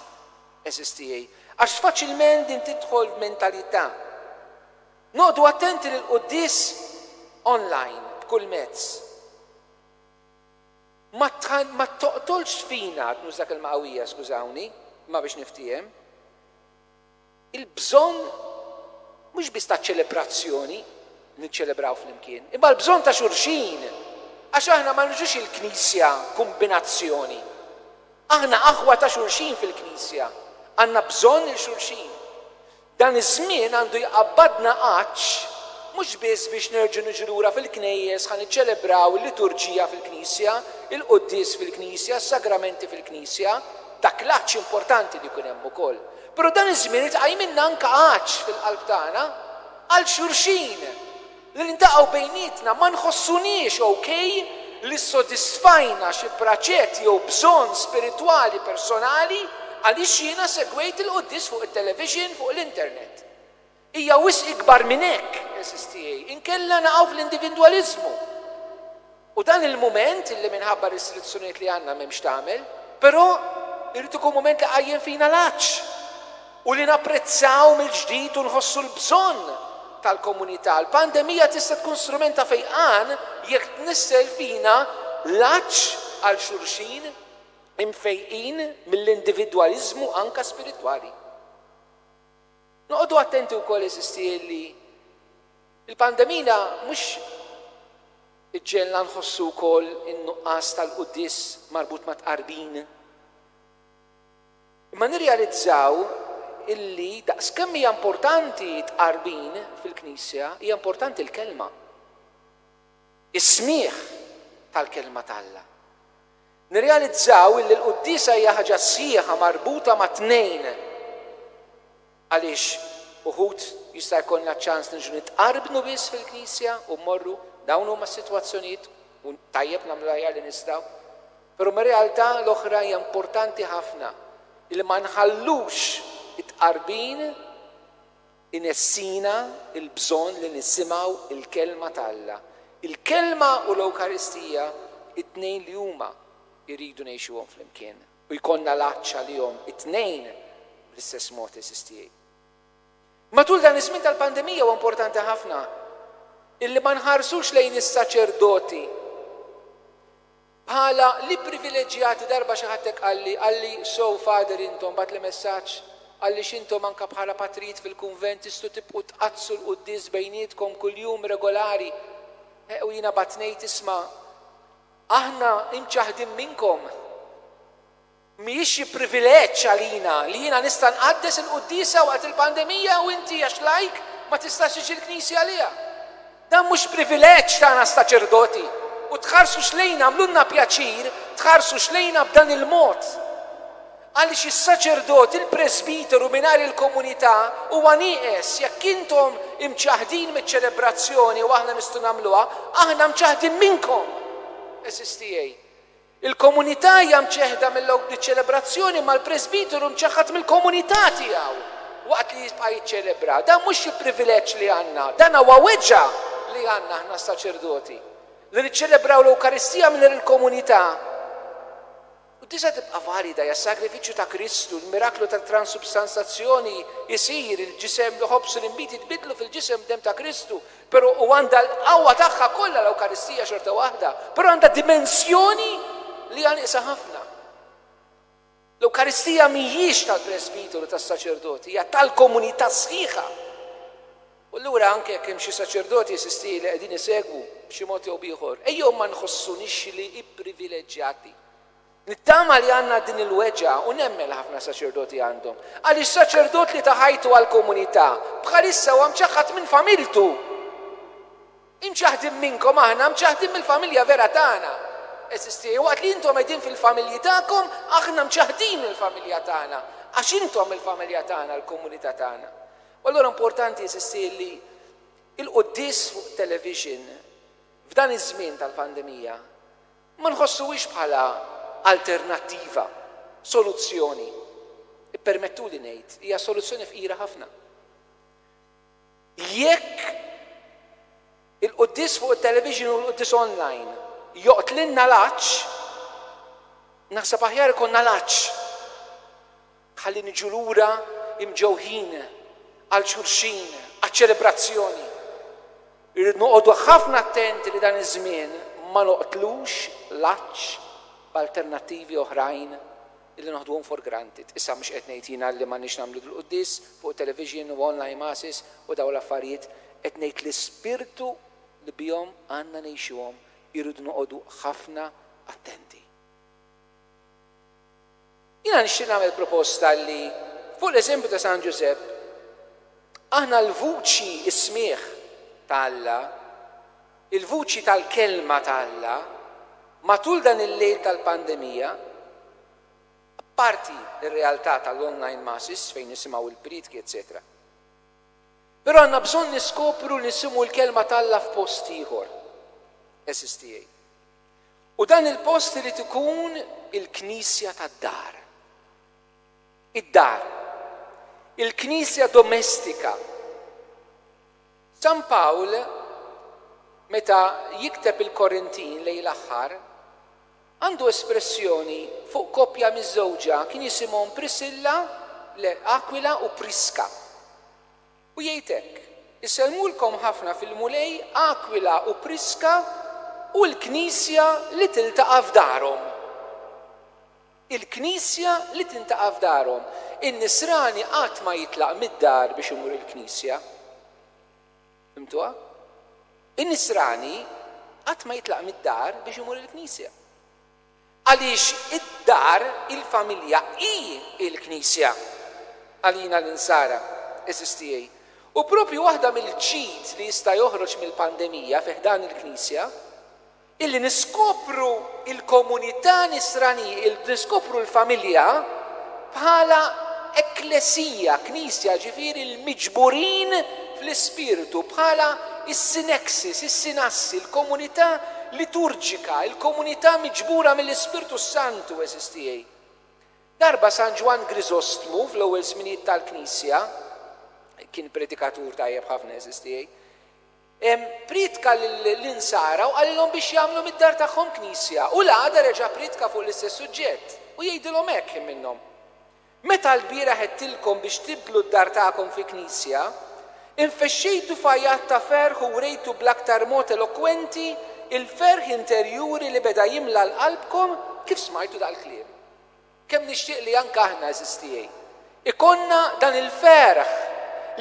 SSTA għax faċilment din tidħol f'mentalità. Noqogħdu attenti lil quddies online b'kull mezz. Ma toqtolx fina, nużak il-maqawija, skużawni, ma biex niftijem. Il-bżonn mhux biss ta' ċelebrazzjoni, niċċelebraw flimkien, imma l-bżonn ta' xulxin, għax aħna ma nġux il-Knisja kombinazzjoni. Aħna aħwa ta' xulxin fil-Knisja, għandna bżonn il-xulxin. Dan iż-żmien għandu jqabbadna qaċċ mhux biss biex nerġgħu niġu lura fil-knejjes ħa niċċelebraw il-liturġija fil-Knisja, il-quddies fil-Knisja, s-sagramenti fil-Knisja, dak l-aċċ importanti li jkun hemm ukoll. Però dan iż-żmien itqajmilna anke qaċċ fil-qalb tagħna għal xulxin li nintaqgħu bejnietna ma nħossuniex okej li ssodisfajna xi praċett jew bżonn spiritwali personali għaliex jiena segwejt il-qudies fuq it-television fuq l-internet. Hija wisq ikbar minn hekk, SSTA, inkella naqgħu fl-individwaliżmu. U dan il-mument illi minħabba restrizzjonijiet li għandna m'hemmx tagħmel, però irid ikun mument li qajjem fina l-għaġġ u li napprezzaw mill-ġdid u nħossu l-bżonn tal-komunità. L-pandemija tista' tkun strument ta' fejqan jekk tnissel fina l-għaġġ għal xulxin imfejqin mill-individwaliżmu anka spiritwali. Noqogħdu attenti wkoll li il-pandemija mhux iġġelna nħossu wkoll in-nuqqas tal-qudies marbut ma' tqarbin. Imma nirrealizzaw illi daqskemm hija importanti tqarbin fil-Knisja, hija importanti l-kelma. Is-smigħ tal-kelma tAlla. Nirrealizzaw illi l-qudiesa hija ħaġa sħiħa marbuta ma' tnejn. Għaliex uħud jista' jkollna ċans niġu nitqarbnu biss fil-Knisja u mmorru dawn huma s-sitwazzjonijiet u tajjeb nagħmlu ħajja li nistgħu. Però mir-realtà l-oħra hija importanti ħafna illi ma nħallux it-tqarbin inessina il-bżonn li nisimgħu il-kelma tAlla. Il-kelma u l-Ewkaristija it-tnejn li huma jridu ngħixuhom flimkien u jkollna l-għaġġ għalihom it-tnejn bl-istess mod SSTA. Matul dan iż-żmien tal-pandemija huwa importanti ħafna illi ma nħarsux lejn is-saċerdoti bħala li privileġġjati. Darba xi ħadd għalli so father intom bat li messaġġ għalli x'intom anke bħala patrijiet fil-kunvent tistgħu tibqgħu tqazzu l-qudies bejnietkom kuljum regolari. U jiena bat ngħid isma' aħna imċaħdin minnkom. Mhijiex xi privileġġ għalina li jiena nista' nqaddes il-quddiesa waqt il-pandemija u inti għax lajk ma tistax tiġi l-Knisja għaliha. Dan mhux privileġġ tagħna saċerdoti u tħarsu xlejna għamlulna pjaċir, tħarsu xlejna b'dan il-mod. Għaliex is-saċerdot, il-presbiteru mingħajr il-komunità huwa nieqes jekk intom imċaħdin miċ-ċelebrazzjoni u aħna nistgħu nagħmluha, aħna mċaħdin minnkom. SSTA. Il-komunità hija mċeħda mill-ċelebrazzjoni ma l-presbiteru mċeħħad mill-komunità tiegħu waqt li jibqa' jiċċelebra. Dan mhux xi privileġġ li għandna, dan huwa weġġa li għandna aħna saċerdoti. Li niċċelebraw l-Ewkaristija mingħajr il-komunità. U tista' tibqa' valida hija s-sagrifiċċju ta' Kristu, l-miraklu tat-transubstanzazzjoni jsir il-ġisem li ħobsu l-inbiti tbidlu fil-ġisem dem ta' Kristu, però u għandha l-qawwa tagħha kollha l-Ewkaristija xorta waħda, però għandha dimensjoni li għanqisha ħafna. L-Ewkaristija mhijiex tal-presbiteru tas-saċerdoti, hija tal-komunità sħiħa. U allura anke jekk hemm xi saċerdoti SSTA li qegħdin isegwu b'xi mod jew ieħor, ejjew ma nħossunix li ipprivileġġjati. Nittama li għandna din il-weġġa u nemmel ħafna saċerdoti għandhom. Għaliex saċerdot li taħajtu għall-komunità bħalissa huwa mċaħħad minn familtu. Imċaħdim minnkom aħna, mċaħdim mill-familja vera tagħna. SSTA, waqt li intom qegħdin fil-familji tagħkom, aħna mċaħdin il-familja tagħna, għax intom il-familja tagħna, l-komunità tagħna. U allura importanti SSTA li il-qudies fuq television f'dan iż-żmien tal-pandemija ma nħossuwix bħala alternattiva, soluzzjoni. Ippermettu li ngħid, hija soluzzjoni fqira ħafna. Jekk il-qudies fuq it-television u l-qudies online joqtlinna l-għaġġ, naħseb aħjar ikollna l-għaġġ. Ħalli niġu lura imġewħin għal xulxin, għaċ-ċelebrazzjoni. Irrid noqogħdu ħafna attenti li dan iż-żmien ma noqtlux l-għaġġ b'alternattivi oħrajn illi noħduhom for granted. Issa mhux qed ngħid jiena li m'għandniex nagħmlu l-qudies fuq television u online masses u dawn l-affarijiet, qed ngħid l-ispirtu li bihom għandna ngħixuhom irridu noqogħdu ħafna attenti. Jiena nixtieq nagħmel proposta li fuq l-eżempju ta' San Giuseppe aħna l-vuċi is-smigħ tAlla, il-vuċi tal-kelma tAlla matul dan il-lejl tal-pandemija, apparti ir-realtà tal-online masses fejn nisimgħu il-pritki, etc. Però għandna bżonn niskopru nisimgħu l-kelma tAlla f'post ieħor, SSTA. U dan il-post li tkun il-Knisja tad-dar. id-dar, il-Knisja domestika. San Pawl, meta jikteb il-Korintin lejn l-aħħar, għandu espressjoni fuq koppja miż-żewġa kien jisimhom Priscilla, Aquila u Priska. U jgħid hekk, isellmulkom ħafna fil-mulej Aquila u Priska u l-Knisja li tiltaqa' f'darhom. Il-Knisja li tiltaqa' f'darhom. In-nisrani qatt ma jitlaq mid-dar biex imur il-Knisja. Fimtuha? In-nisrani qatt ma jitlaq mid-dar biex imur il-Knisja. Għaliex id-dar, il-familja hi il-Knisja. Għalina l-insara, SSTA. U propju waħda mill-ġid li jista' joħroġ mill-pandemija fih dan il-Knisja, illi niskopru il-komunità nisrani, niskopru l-familja bħala ekklesija, Knisja, ġifieri l-miġburin fl-ispirtu, bħala is-sineksis, is-sinassi, il-komunità liturġika, il-komunità miġbura mill-Ispirtu Santu, SSTA. Darba San Ġwan Grisostmu fl-ewwel żminijiet tal-Knisja, kien predikatur tajjeb ħafna SSTA, pritka l-insara u għalilhom biex jagħmlu mid-dar tagħhom Knisja. U l-għada reġa' pritka fuq l-istess suġġett u jgħidilhom hekk minnhom. Meta l-bieraħ għedtilkom biex tibdlu d-dar tagħkom fi Knisja, infexxejtu fajjat ta' ferħ u rejtu bl-aktar mod elokwenti il-ferħ interjuri li beda jimla l-qalbkom kif smajtu dal-kliem. Kemm nixtieq li anke aħna SSTA ikonna dan il-ferħ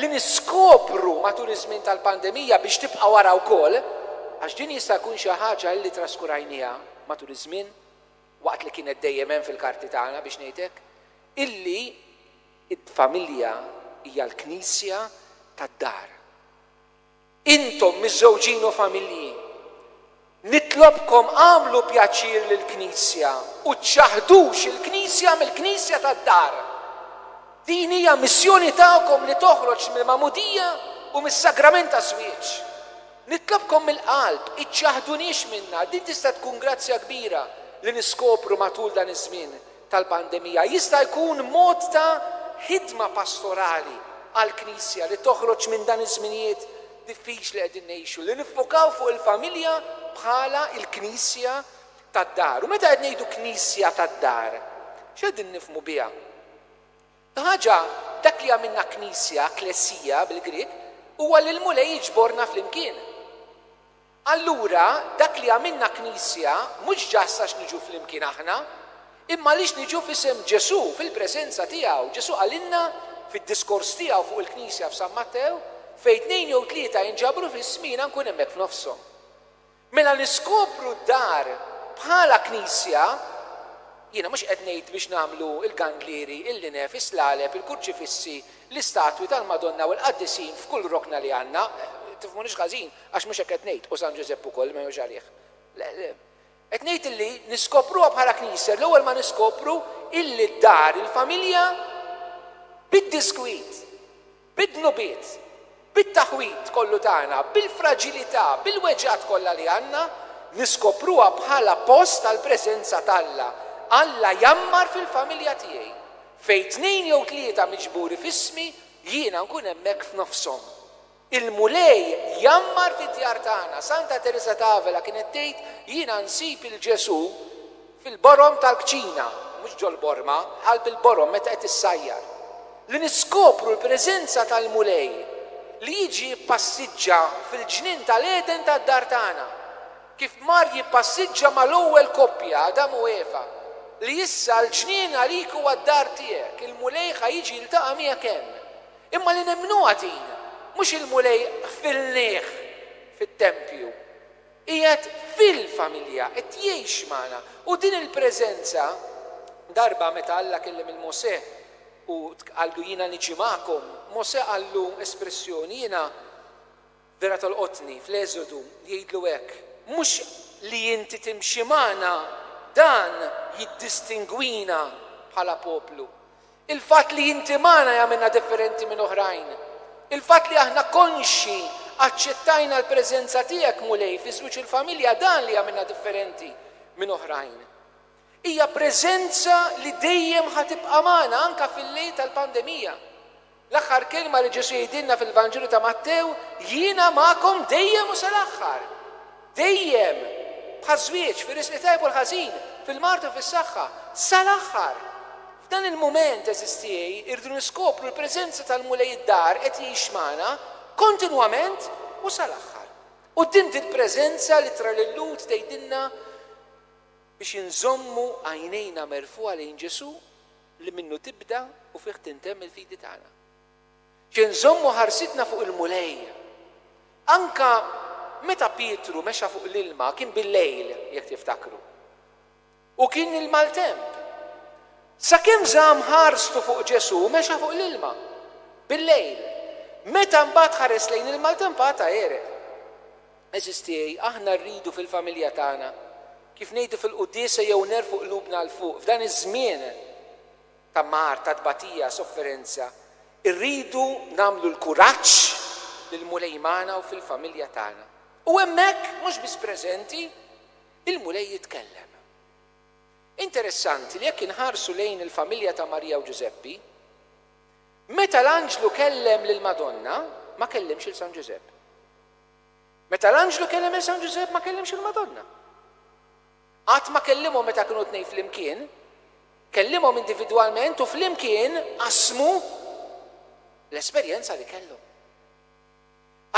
li niskopru matul iż-żmien tal-pandemija biex tibqa' wara wkoll, għax din jista' jkun xi ħaġa li traskurajniha matul iż-żmien waqt li kienet dejjem hemm fil-karti tagħna biex ngħidlek, illi il-familja hija l-Knisja tad-dar. Intom miż-żewġin u familji, nitlobkom għamlu pjaċir lill-Knisja u tċaħdux il-Knisja mill-Knisja tad-dar. Din hija missjoni tagħkom li toħroġ mill-mamudija u mis-sagrament ta' żwieġ. Nitlobkom mill-qalb, iċċaħdunix minnha, din tista' tkun grazzja kbira li niskopru matul dan iż-żmien tal-pandemija. Jista' jkun mod ta' ħidma pastorali għall-Knisja li toħroġ minn dan iż-żminijiet diffiċli qegħdin ngħixu, li niffokaw fuq il-familja bħala il-Knisja tad-dar. U meta qed ngħidu Knisja tad-dar, x'qegħdin nifhmu biha? Ħaġa dak li għamilna Knisja, Klesija bil-Grieg, huwa li l-mulej jiġborna flimkien. Allura dak li għamilna Knisja mhux ġasta niġu flimkien aħna, imma lix niġu f'isem Ġesu fil-preżenza tiegħu. Ġesu għalinna fid-diskors tiegħu fuq il-Knisja f'San Mattew fejn 2 jew 3 jinġabru fis-smina nkun hemmhekk f'nofshom. Mela niskopru d-dar bħala Knisja, jiena mhux qed ngħid biex nagħmlu il-ganglieri, il-linef, is-slaleb, il-kurċifissi, l-istatwi tal-Madonna u l-qaddisin f'kull rokna li għandna, tifhmunix ħażin għax mhux hekk qed ngħid u San Ġusepp ukoll ma jgħux għalih. Qed ngħid illi niskopruha bħala Knisja, l-ewwel ma niskopru illi d-dar, il-familja bid-diskwit, bid-nubiet, bit-taħwit kollu tagħna, bil-fraġilità, bil-weġġat kollha li għandna, niskopruha bħala post tal-preżenza t'Alla. Alla jammar fil-familja tiegħi. Fejn 2 jew 3 miġburi f'ismi, jiena nkun hemmhekk f'nofshom. Il-mulej jammar fid-djar tagħna. Santa Teresa d'Avila kienet tgħid jiena nsib il-Ġesu fil-borom tal-kċina, mhux ġol borma, ħalb il-borom meta qed issajjar. Li niskopru l-preżenza tal-mulej li jiġi jippassiġġa fil-ġnien tal-Eden tad-dar tagħna. Kif mar jippassiġġa mal-ewwel koppja Adam u Eva. Li issa l-ġnien għalik huwa d-dar tiegħek, il-mulej ħajjiġi jiltaqa' miegħek hemm. Imma li nemmnuha din, mhux il-mulej fil-nieħ fit-tempju. Qiegħed fil-familja, qed jgħix magħna. U din il-preżenza darba meta Alla kellem il-Mosè u qallu jiena niġi magħkom, Mosè qallu espressjoni jiena vera tolqotni fl-Eżodu jgħidlu hekk, mhux li inti timxi magħna dan jiddistingwina bħala poplu. Il-fatt li inti magħna jagħmilna differenti minn oħrajn. Il-fatt li aħna konxi aċċettajna l-preżenza tiegħek mulej fi żwieġ il-familja dan li jagħmilna differenti minn oħrajn. Hija preżenza li dejjem ħatibqa' magħna anke fil-lejl tal-pandemija. L-aħħar kelma li Ġesu jgħidilna fil-Vanġelu ta' Mattew, jiena magħkom dejjem u sal-aħħar. Dejjem bħaż-żwieġ, fir-risqi tajb u l-ħażin, fil-mart u fis-saħħa, sal-aħħar. F'dan il-mument eżistijej irdu niskopru l-preżenza tal-mulej id-dar qed jgħix magħna kontinwament u sal-aħħar. U din il-preżenza li tra l-lut tgħidilna biex inżommu għajnejna merfuqa lejn Ġesu li minnu tibda u fih tintemm il-fidi tagħna. Nżommu ħarsitna fuq il-mulej. Anka meta Pietru mexa fuq l-ilma kien bil-lejl jekk tiftakru. U kien il-maltemp. Sakemm żamm ħarstu fuq Ġesu mexa fuq l-ilma bil-lejl. Meta mbagħad ħares lejn il-maltempata ereq. Eżistijej, aħna rridu fil-familja tagħna kif ngħidu fil-quddiesa jew nerfu qlubna l fuq f'dan iż-żmien ta' mar, ta' tbatija, sofferenza, irridu nagħmlu l-kuraġġ lill-mulej magħna u fil-familja tagħna. U hemmhekk mhux biss preżenti, il-mulej jitkellem. Interessanti li jekk inħarsu lejn il-familja ta' Marija u Ġuseppi, meta l-anġlu kellem lil Madonna, ma kellimx il San Ġusepp. Meta l-anġlu kellem il San Ġusepp ma kellimx il-Madonna. Qatt ma kellimhom meta kienu tnejn flimkien, kellimhom individwalment u flimkien qasmu l-esperjenza li kellhom.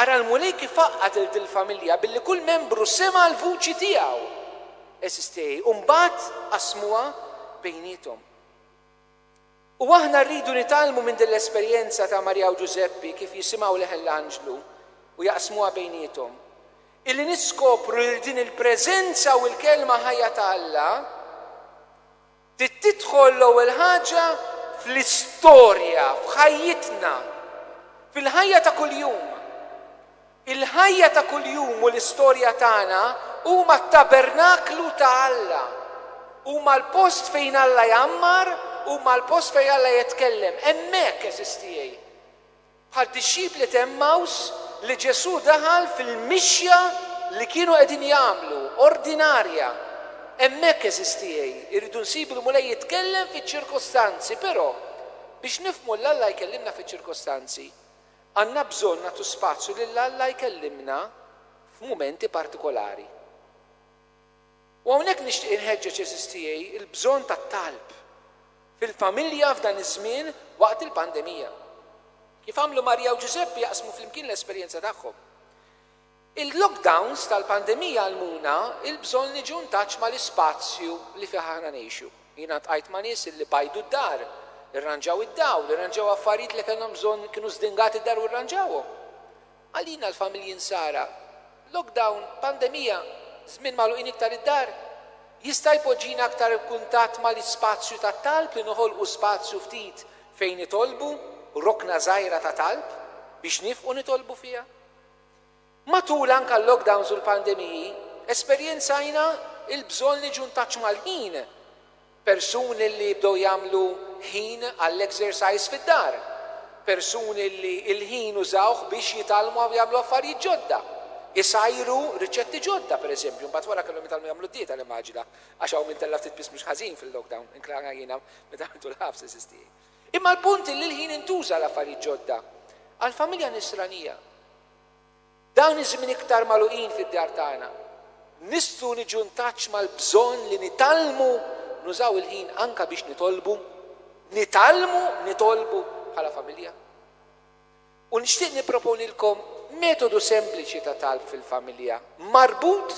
Ara l-mulej kif faqqat il-familja billi kull membru sema l-vuċi tiegħu. Eżistej, u mbagħad qasmuha bejniethom. U aħna rridu nitalmu minn din l-esperjenza ta' Marja u Ġuseppi kif jisimgħu leħen l-anġlu u jaqsmuha bejniethom. Illi niskopru li din il-preżenza u l-kelma ħajja ta' Alla tidħol l-ewwel ħaġa fl-istorja, f'ħajjitna, fil-ħajja ta' kuljum. Il-ħajja ta' kuljum u l-istorja tagħna huma t-tabernaklu ta' Alla. Huma l-post fejn Alla jammar, huma l-post fejn Alla jitkellem. Hemmhekk eżistijej. Bħal dixxipli ta' Emmaus li Ġesu daħal fil-mixja li kienu qegħdin jagħmlu, ordinarja. Hemmhekk eżistijej. Irridu nsibu l-mulej jitkellem fiċ-ċirkostanzi, però biex nifhmu l-Alla jkellimna fiċ-ċirkostanzi, għandna bżonn nagħtu spazju li l-Alla jkellimna f'mumenti partikolari. U hawnhekk nixtieq inħeġġeġ eżistijej il-bżonn tat-talb fil-familja f'dan iż-żmien waqt il-pandemija. Kif għamlu Marja u Ġuseppi jaqsmu flimkien l-esperjenza tagħhom. Il-lockdowns tal-pandemija għalmuna il-bżonn niġu ntaċ mal-ispazju li fih aħna ngħixu. Jiena tqajt ma' nies li bajdu d-dar, irranġaw id-dawl, irranġaw affarijiet li kellhom bżonn kienu żdingati d-dar u rranġawhom. Għalina l-familji nsara, lockdown, pandemija, żmien magħluqin iktar id-dar, jista' jpoġġina aktar kuntatt mal-ispazju tat-talb li noħolqu spazju ftit fejn itolbu rokna żgħira ta' talb biex nifqu nitolbu fiha. Matul anke l-lockdowns u l-pandemiji, esperjenzajna il-bżonn niġu ntaċ mal-ħin. Persuni li jibdew jagħmlu ħin għall-exercise fid-dar. Persuni li l-ħin użawh biex jitalmu u jagħmlu affarijiet ġodda. Isajru riċetti ġodda, pereżempju, mbagħad wara kellhom jitalmu jagħmlu d-dieta l-immaġina għax hawn min tella ftit biss mhux ħażin fil-lockdown, inkluża jiena meta għamiltu l-ħabs eżistiji. Imma l-punt li l-ħin intuża l-affarijiet ġodda għall-familja nisranija. Dawn iż-żmien iktar magħluqin fid-djar tagħna. Nistgħu niġu ntaċ mal-bżonn li nitalmu nużaw il-ħin anke biex nitolbu bħala familja. U nixtieq nipproponilkom metodu sempliċi ta' talb fil-familja marbut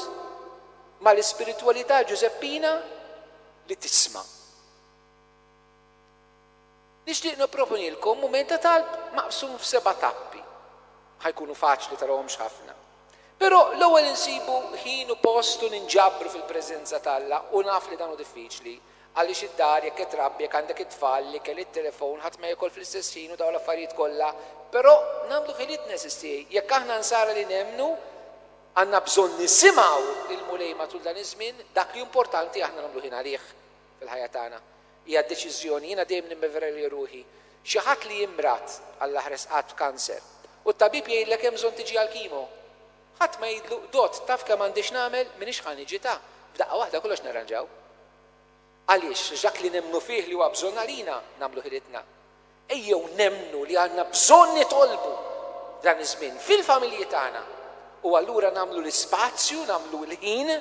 mal-ispiritwalità Ġuseppina li tisma'. Nixtieq nipproponilkom mument ta' talb maqsum f'7 tappi. Ħajkunu faċli tarawhomx ħafna. Però l-ewwel insibu ħin u postu ninġabru fil-preżenza tagħha u naf li dan hu diffiċli għaliex id-dar jekk itrabbi jekk għandek it-tfal li kelli t-telefon ħadd ma jekol fl-istess ħin u dawn l-affarijiet kollha, però nagħmlu ħiliet nesistej. Jekk aħna nsara li nemmnu għandna bżonn nisimgħu il-mulej matul dan iż-żmien, dak li importanti aħna nagħmlu ħin għalih fil-ħajja tagħna. Hija deċiżjoni, jiena dejjem nimmeverali ruħi. Xi ħadd li jimrat għall-aħres qatt b'kanser u t-tabib jgħidlek hemm bżonn tiġi għall-kimo. Ħadd ma jgħidlu dot taf kemm għandix nagħmel m'iniex ħa niġi ta' f'daqqa waħda kollox narranġaw. Għaliex dak li nemmnu fih li huwa bżonn għalina nagħmlu ħilitna. Ejjew nemmnu li għandna bżonn nitolbu dan iż-żmien fil-familji tagħna. U allura nagħmlu l-ispazju, nagħmlu l-ħin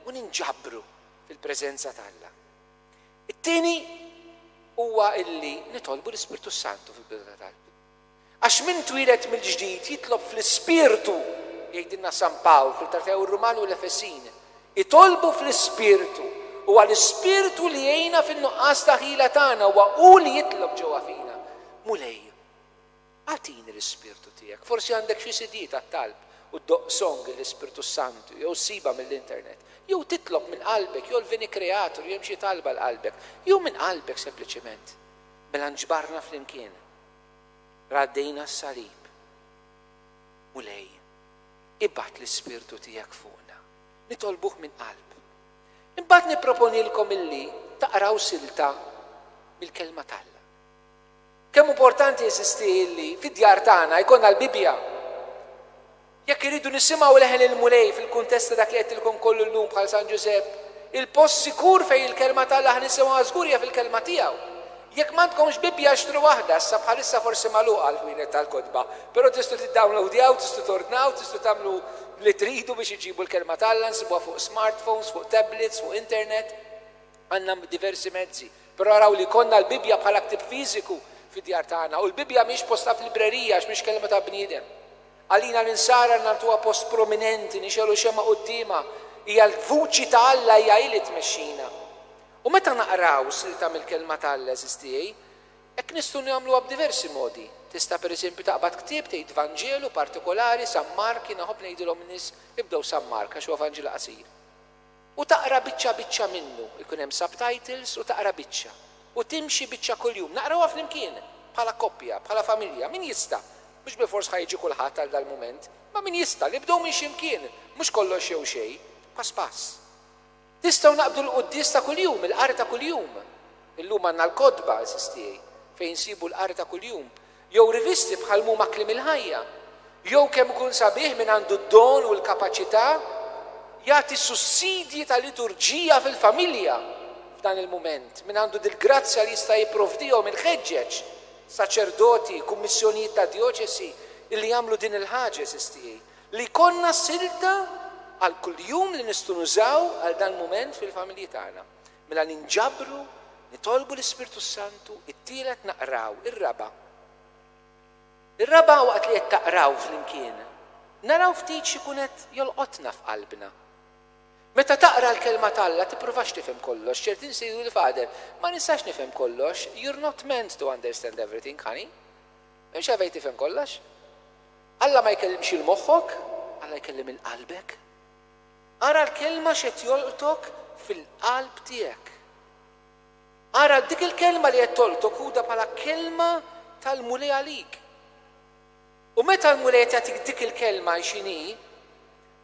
u ninġabru fil-preżenza t'Alla. It-tieni huwa illi nitolbu l-Ispirtu Santu fil-bidu tal-qalb. Għax min twilet mill-ġdid jitlob fl-Ispirtu, jgħidilna San Pawl fil-Tartew ir-Ruman u l-Efesin, jitolbu fl-Ispirtu. Huwa l-Ispirtu li jgħinna fin-nuqqas ta' ħila tagħna huwa hu li jitlob ġewwa fina. Mulej, għatini l-Ispirtu tiegħek. Forsi għandek xi sidiet għat-talb u ddoq song l-Ispirtu Santu, jew siba mill-internet, jew titlob minn qalbek, jew l-vini kreatur, jew xi talba l-qalbek, jew minn qalbek sempliċement. Mela nġbarna flimkien. Raddejna s-salib. Mulej, ibgħat l-Ispirtu tiegħek fuqna. Nitolbuh minn qalb. Imbagħad nipproponilkom illi taqraw silta mill-kelma t'Alla. Kemm importanti jeżisti illi fid-djar tagħna jkollna l-Bibja. Jekk iridu nisimgħu leħen il-mulej fil-kuntest ta' dak li qedtilkom kollu llum bħal San Ġusepp, il-post sikur fejn il-kelma t'Alla ħnisimgħuha żgur hija fil-kelma tiegħu. Jekk m'għandkomx Bibja xtru waħda, issa bħalissa forsi magħluqa l-ħwienet tal-kotba, però tistgħu tiddownloadjaw, tistgħu tornaw, tistgħu tagħmlu li tridu biex iġibu l-kelma t'Alla, nsibuha fuq smartphones, fuq tablets, fuq internet, għandna diversi mezzi. Però araw li konna l-Bibja bħala ktib fiżiku fid-djar tagħna, u l-Bibja mhix posta fil-librerija għax mhix kelma ta' bniedem. Għalina l-insara nagħtuha post prominenti, nixelu xemma qudiema, hija l-vuċi ta' Alla hija hi li tmexxina. U meta naqraw silta mill-kelma t'Alla eżistijej, hekk nistgħu nagħmluha b'diversi modi. Tista' pereżempju taqbad ktieb tgħid Vanġelu partikolari San Mark, naħobb ngħidilhom in-nies ibdew San Mark għax huwa Vanġel qasir. U taqra biċċa minnu, ikun hemm subtitles u taqra biċċa. U timxi biċċa kuljum, naqrawha flimkien bħala koppja, bħala familja, min jista'. Mhux bifors ħajġi kulħadd għal dal-mument, ma min jista' li bdew minn x'imkien, mhux kollox jew xejn, pass pass. Tistgħu naqbdu l-qudies ta' kuljum, il-qari ta' kuljum. Illum għandna l-kodba eżistijej fejn insibu l-qari ta' kuljum. Jew rivisti bħal Muma Kliem il-Ħajja, jew kemm ikun sabiħ min għandu d-don u l-kapaċità jagħti sussidji ta' liturġija fil-familja f'dan il-mument, min għandu dil-grazzja li jista' jipprovdihom il-ħeġġeġ, saċerdoti, kummissjonijiet ta' dioċesi li jagħmlu din il-ħaġa eżistijej. Li konna silta għal kuljum li nistgħu nużaw għal dan mument fil-familji tagħna. Mela ninġabru, nitolbu l-Ispirtu Santu, it-tielet naqraw, ir-raba'. Ir-raba' waqt li qed taqraw flimkien, naraw ftit x'ikun qed jolqotna f'qalbna. Meta taqra l-kelma t'Alla tippruvax tifhem kollox, ċertin se jgħidu l-fader, ma nistax nifhem kollox, you're not meant to understand everything, honey. Mhux għalfejn tifhem kollox. Alla ma jkellimx il-moħħok, Alla jkellim il-qalbek. Ara l-kelma x'qed jolqtok fil-qalb tiegħek. Ara dik il-kelma li qed tolqtok huda bħala kelma tal-mulej għalik. U meta l-mulej jagħtik dik il-kelma x'inhi,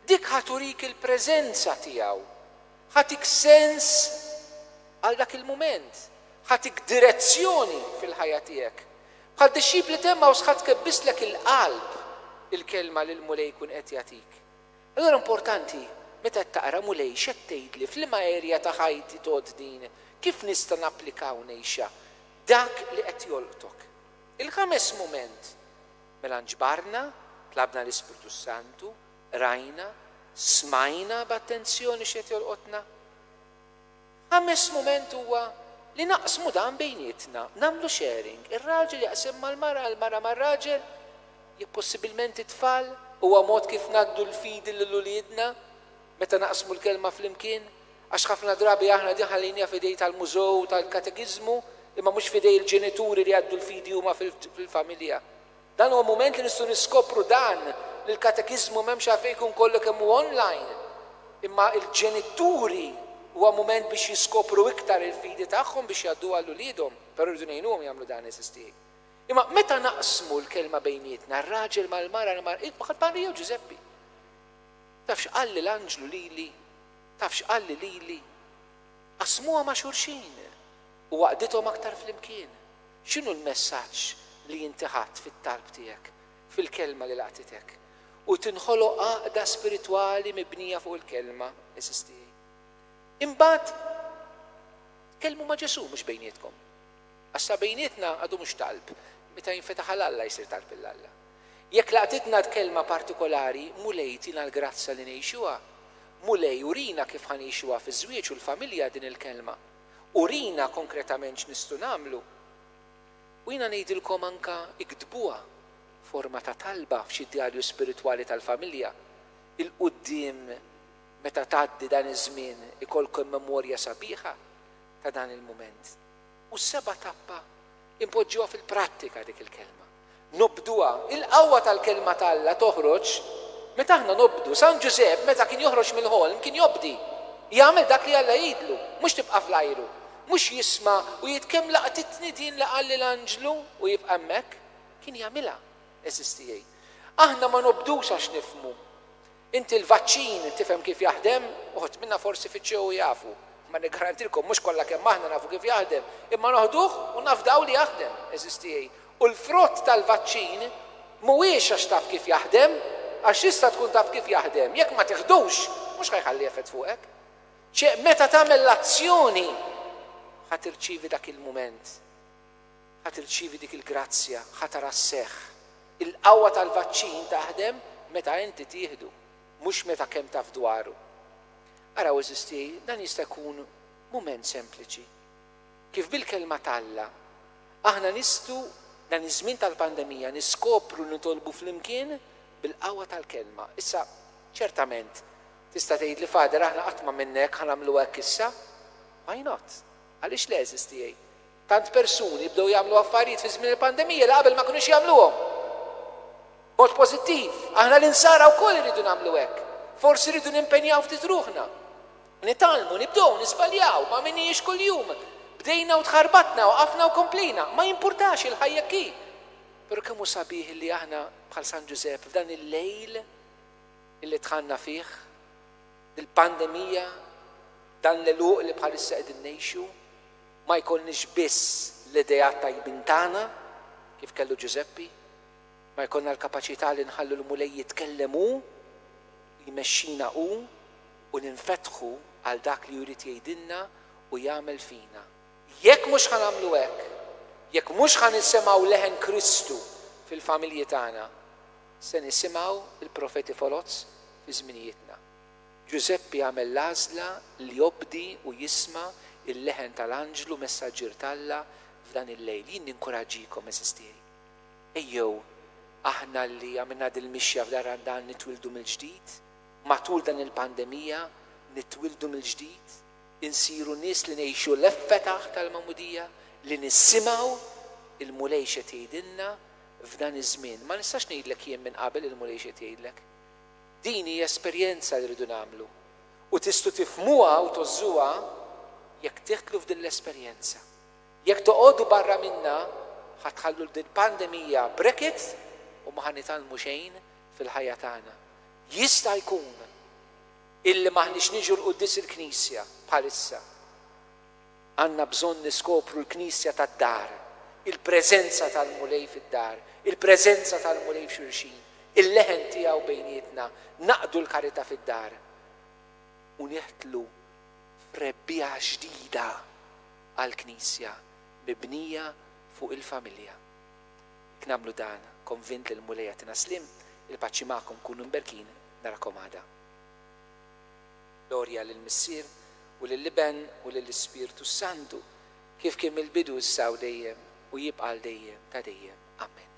dik ħaturik il-preżenza tiegħu, ħatik sens għal dak il-mument, ħatik direzzjoni fil-ħajja tiegħek. Bħal dixxib li temma u sħat kebbislek il-qalb il-kelma li l-mulej jkun qed jagħtik. Allura importanti meta taqra mulej x'qed tgħidli f'liema erja ta' ħajti tgħod din, kif nista' napplikaw ngħixha dak li qed jolqtok. Il-ħames mument mela nġbarna, tlabna l-Ispirtu Santu, rajna, smajna b'attenzjoni x'qed jolqotna. Ħames mument huwa li naqsmu dan bejnietna, nagħmlu sharing. Ir-raġel jaqsem mal-mara, l-mara mar-raġel, possibilment it-tfal, huwa mod kif ngħaddu l-fidi lil uliedna meta naqsmu l-kelma flimkien, għax ħafna drabi aħna din ħallejniha f'idej tal-mużew tal-katekiżmu, imma mhux f'idej il-ġenituri li għaddu l-fidi huma fil-familja. Dan huwa mument li nistgħu niskopru dan li l-katekiżmu m'hemmx għalfejn jkun kollu kemm hu online. Imma il-ġenituri huwa mument biex jiskopru iktar il-fidi tagħhom biex jgħaddu għal uliedhom, però rridu ngħinuhom jagħmlu dan eżistijek. Imma meta naqsmu l-kelma bejnietna, r-raġel mal-mara, bħal Maria u Giuseppi. Tafx qalli l-anġlu lili, tafx qalli lili, qasmuha ma' xulxin u waqdithom aktar flimkien. X'inhu l-messaġġ li inti ħadd fit-talb tiegħek, fil-kelma li laqtitek? U tinħoloq għaqda spiritwali mibnija fuq il-kelma eżistijek. Imbagħad tkellmu ma' Ġesu mhux bejnietkom. Għax bejnietna għadu mhux talb, meta jinfetaħ għall-Alla jsir talb lill-Alla. Jekk laqtitna kelma partikolari, mulej tina l-grazza li ngħixuha, mulej urina kif ħanixuha fiż-żwieġ u l-familja din il-kelma. Urina konkretament x'nistgħu nagħmlu. U jiena ngħidilkom anke iktbuha forma ta' talba f'xi djarju spiritwali tal-familja. Il-qudiem meta tgħaddi dan iż-żmien ikolkom memorja sabiħa ta' dan il-mument. U s-seba' tappa impoġġuha fil-prattika dik il-kelma. Nobduha, il-qawwa tal-kelma tal-Alla toħroġ meta aħna nobdu. San Ġusepp meta kien joħroġ mill-ħolm kien jobdi. Jagħmel dak li Alla jgħidlu, mhux tibqa' fl-ajru, mhux jisma' u jitkemm laqtitni din laqalli l-anġlu u jibqa' hemmhekk, kien jagħmilha eżistijej. Aħna ma nobdux għax nifhmu. Inti l-vaċċin tifhem kif jaħdem, uħud minna forsi fiċċew jafu. Ma niggarantilkom mhux kollha kemm aħna nafu kif jaħdem, imma noħduh u nafdaw li jaħdem eżistijej. U l-frott tal-vaċċin mhuwiex għax taf kif jaħdem, għax tista' tkun taf kif jaħdem. Jekk ma tieħdux, mhux ħajħalli effett fuqek. Meta tagħmel l-azzjoni ħadd irċievi dak il-mument, ħadd irċievi dik il-grazzja, ħadd tara s-seħħ. Il-qawwa tal-vaċċin taħdem meta inti tieħdu, mhux meta kemm taf dwaru. Araw eżisti, dan jista' jkun mument sempliċi. Kif bil-kelma tal-Alla, aħna nistgħu dan iż-żmien tal-pandemija niskopru nitolbu flimkien bil-qawwa tal-kelma. Issa, ċertament, tista' tgħid li Fader aħna qatt ma minnek ħanagħmlu hekk issa? Why not? Għaliex le eżistijej? Tant persuni bdew jagħmlu affarijiet fi żmien il-pandemija li qabel ma kinux jagħmluhom. Mod pożittiv, aħna l-insara wkoll iridu nagħmlu hekk. Forsi rridu nimpenjaw ftit ruħna. Nitalmu, nibdew, nisbaljaw, ma minniex kuljum. Bdejna u tħarbatna u qafna u komplina, ma jimpurtax il-ħajja kif. Però kemm hu sabiħ li aħna bħal San Ġusepp f'dan il-lejl illi tħanna fih, il-pandemija, dan l-eluq li bħalissa qegħdin ngħixu, ma jkollniex biss l-idejat tajbin tagħna kif kellu Ġuseppi, ma jkollna l-kapaċità li nħallu l-mulej jitkellemu, jmexxina u ninfetħu għal dak li jrid jgħidilna u jagħmel fina. Jekk mhux ħanagħmlu hekk, jekk mhux ħanisimgħu leħen Kristu fil-familji tagħna, se nisimgħu il-profeti folozz fi żminijietna. Ġuseppi għamel l-għażla li jobdi u jisma' il-leħen tal-anġlu messaġġier tal-Alla f'dan il-lejl. Jien ninkoraġġikom eżistijej. Ejjew aħna li għamilna dil-mixja f'dar dan nitwildu mill-ġdid, matul dan il-pandemija nitwildu mill-ġdid, insiru nies li ngħixu l-effetaħ tal-Magħmudija, li nissimgħu il-mulej xi tgħidilna f'dan iż-żmien. Ma nistax ngħidlek jien minn qabel il-mulej xi tgħidlek. Din hija esperjenza li rridu nagħmlu. U tistgħu tifhmuha u tożżuha jekk tieħdlu f'din l-esperjenza. Jekk toqgħodu barra minnha ħatħallu din pandemija breket u ma ħanitalmu xejn fil-ħajja tagħna. Jista' jkun illi maħniex niġu l-qudies il-Knisja bħalissa. Għandna bżonn niskopru l-Knisja tad-dar, il-preżenza tal-mulej fid-dar, il-preżenza tal-mulej f'xulxin, il-leħen tiegħu bejnietna, naqdu l-karità fid-dar u nieħdlu f'rebbieħa ġdida għall-Knisja mibnija fuq il-familja. Knamlu dan, konvint li l-mulej għatina slim, il-paċi magħkom kunu mberkin narakom għada. Glorja lill-Missier u lill-Iben u lill-Ispirtu Santu kif kien mill-bidu issa u dejjem u jibqa' dejjem ta' dejjem. Amen.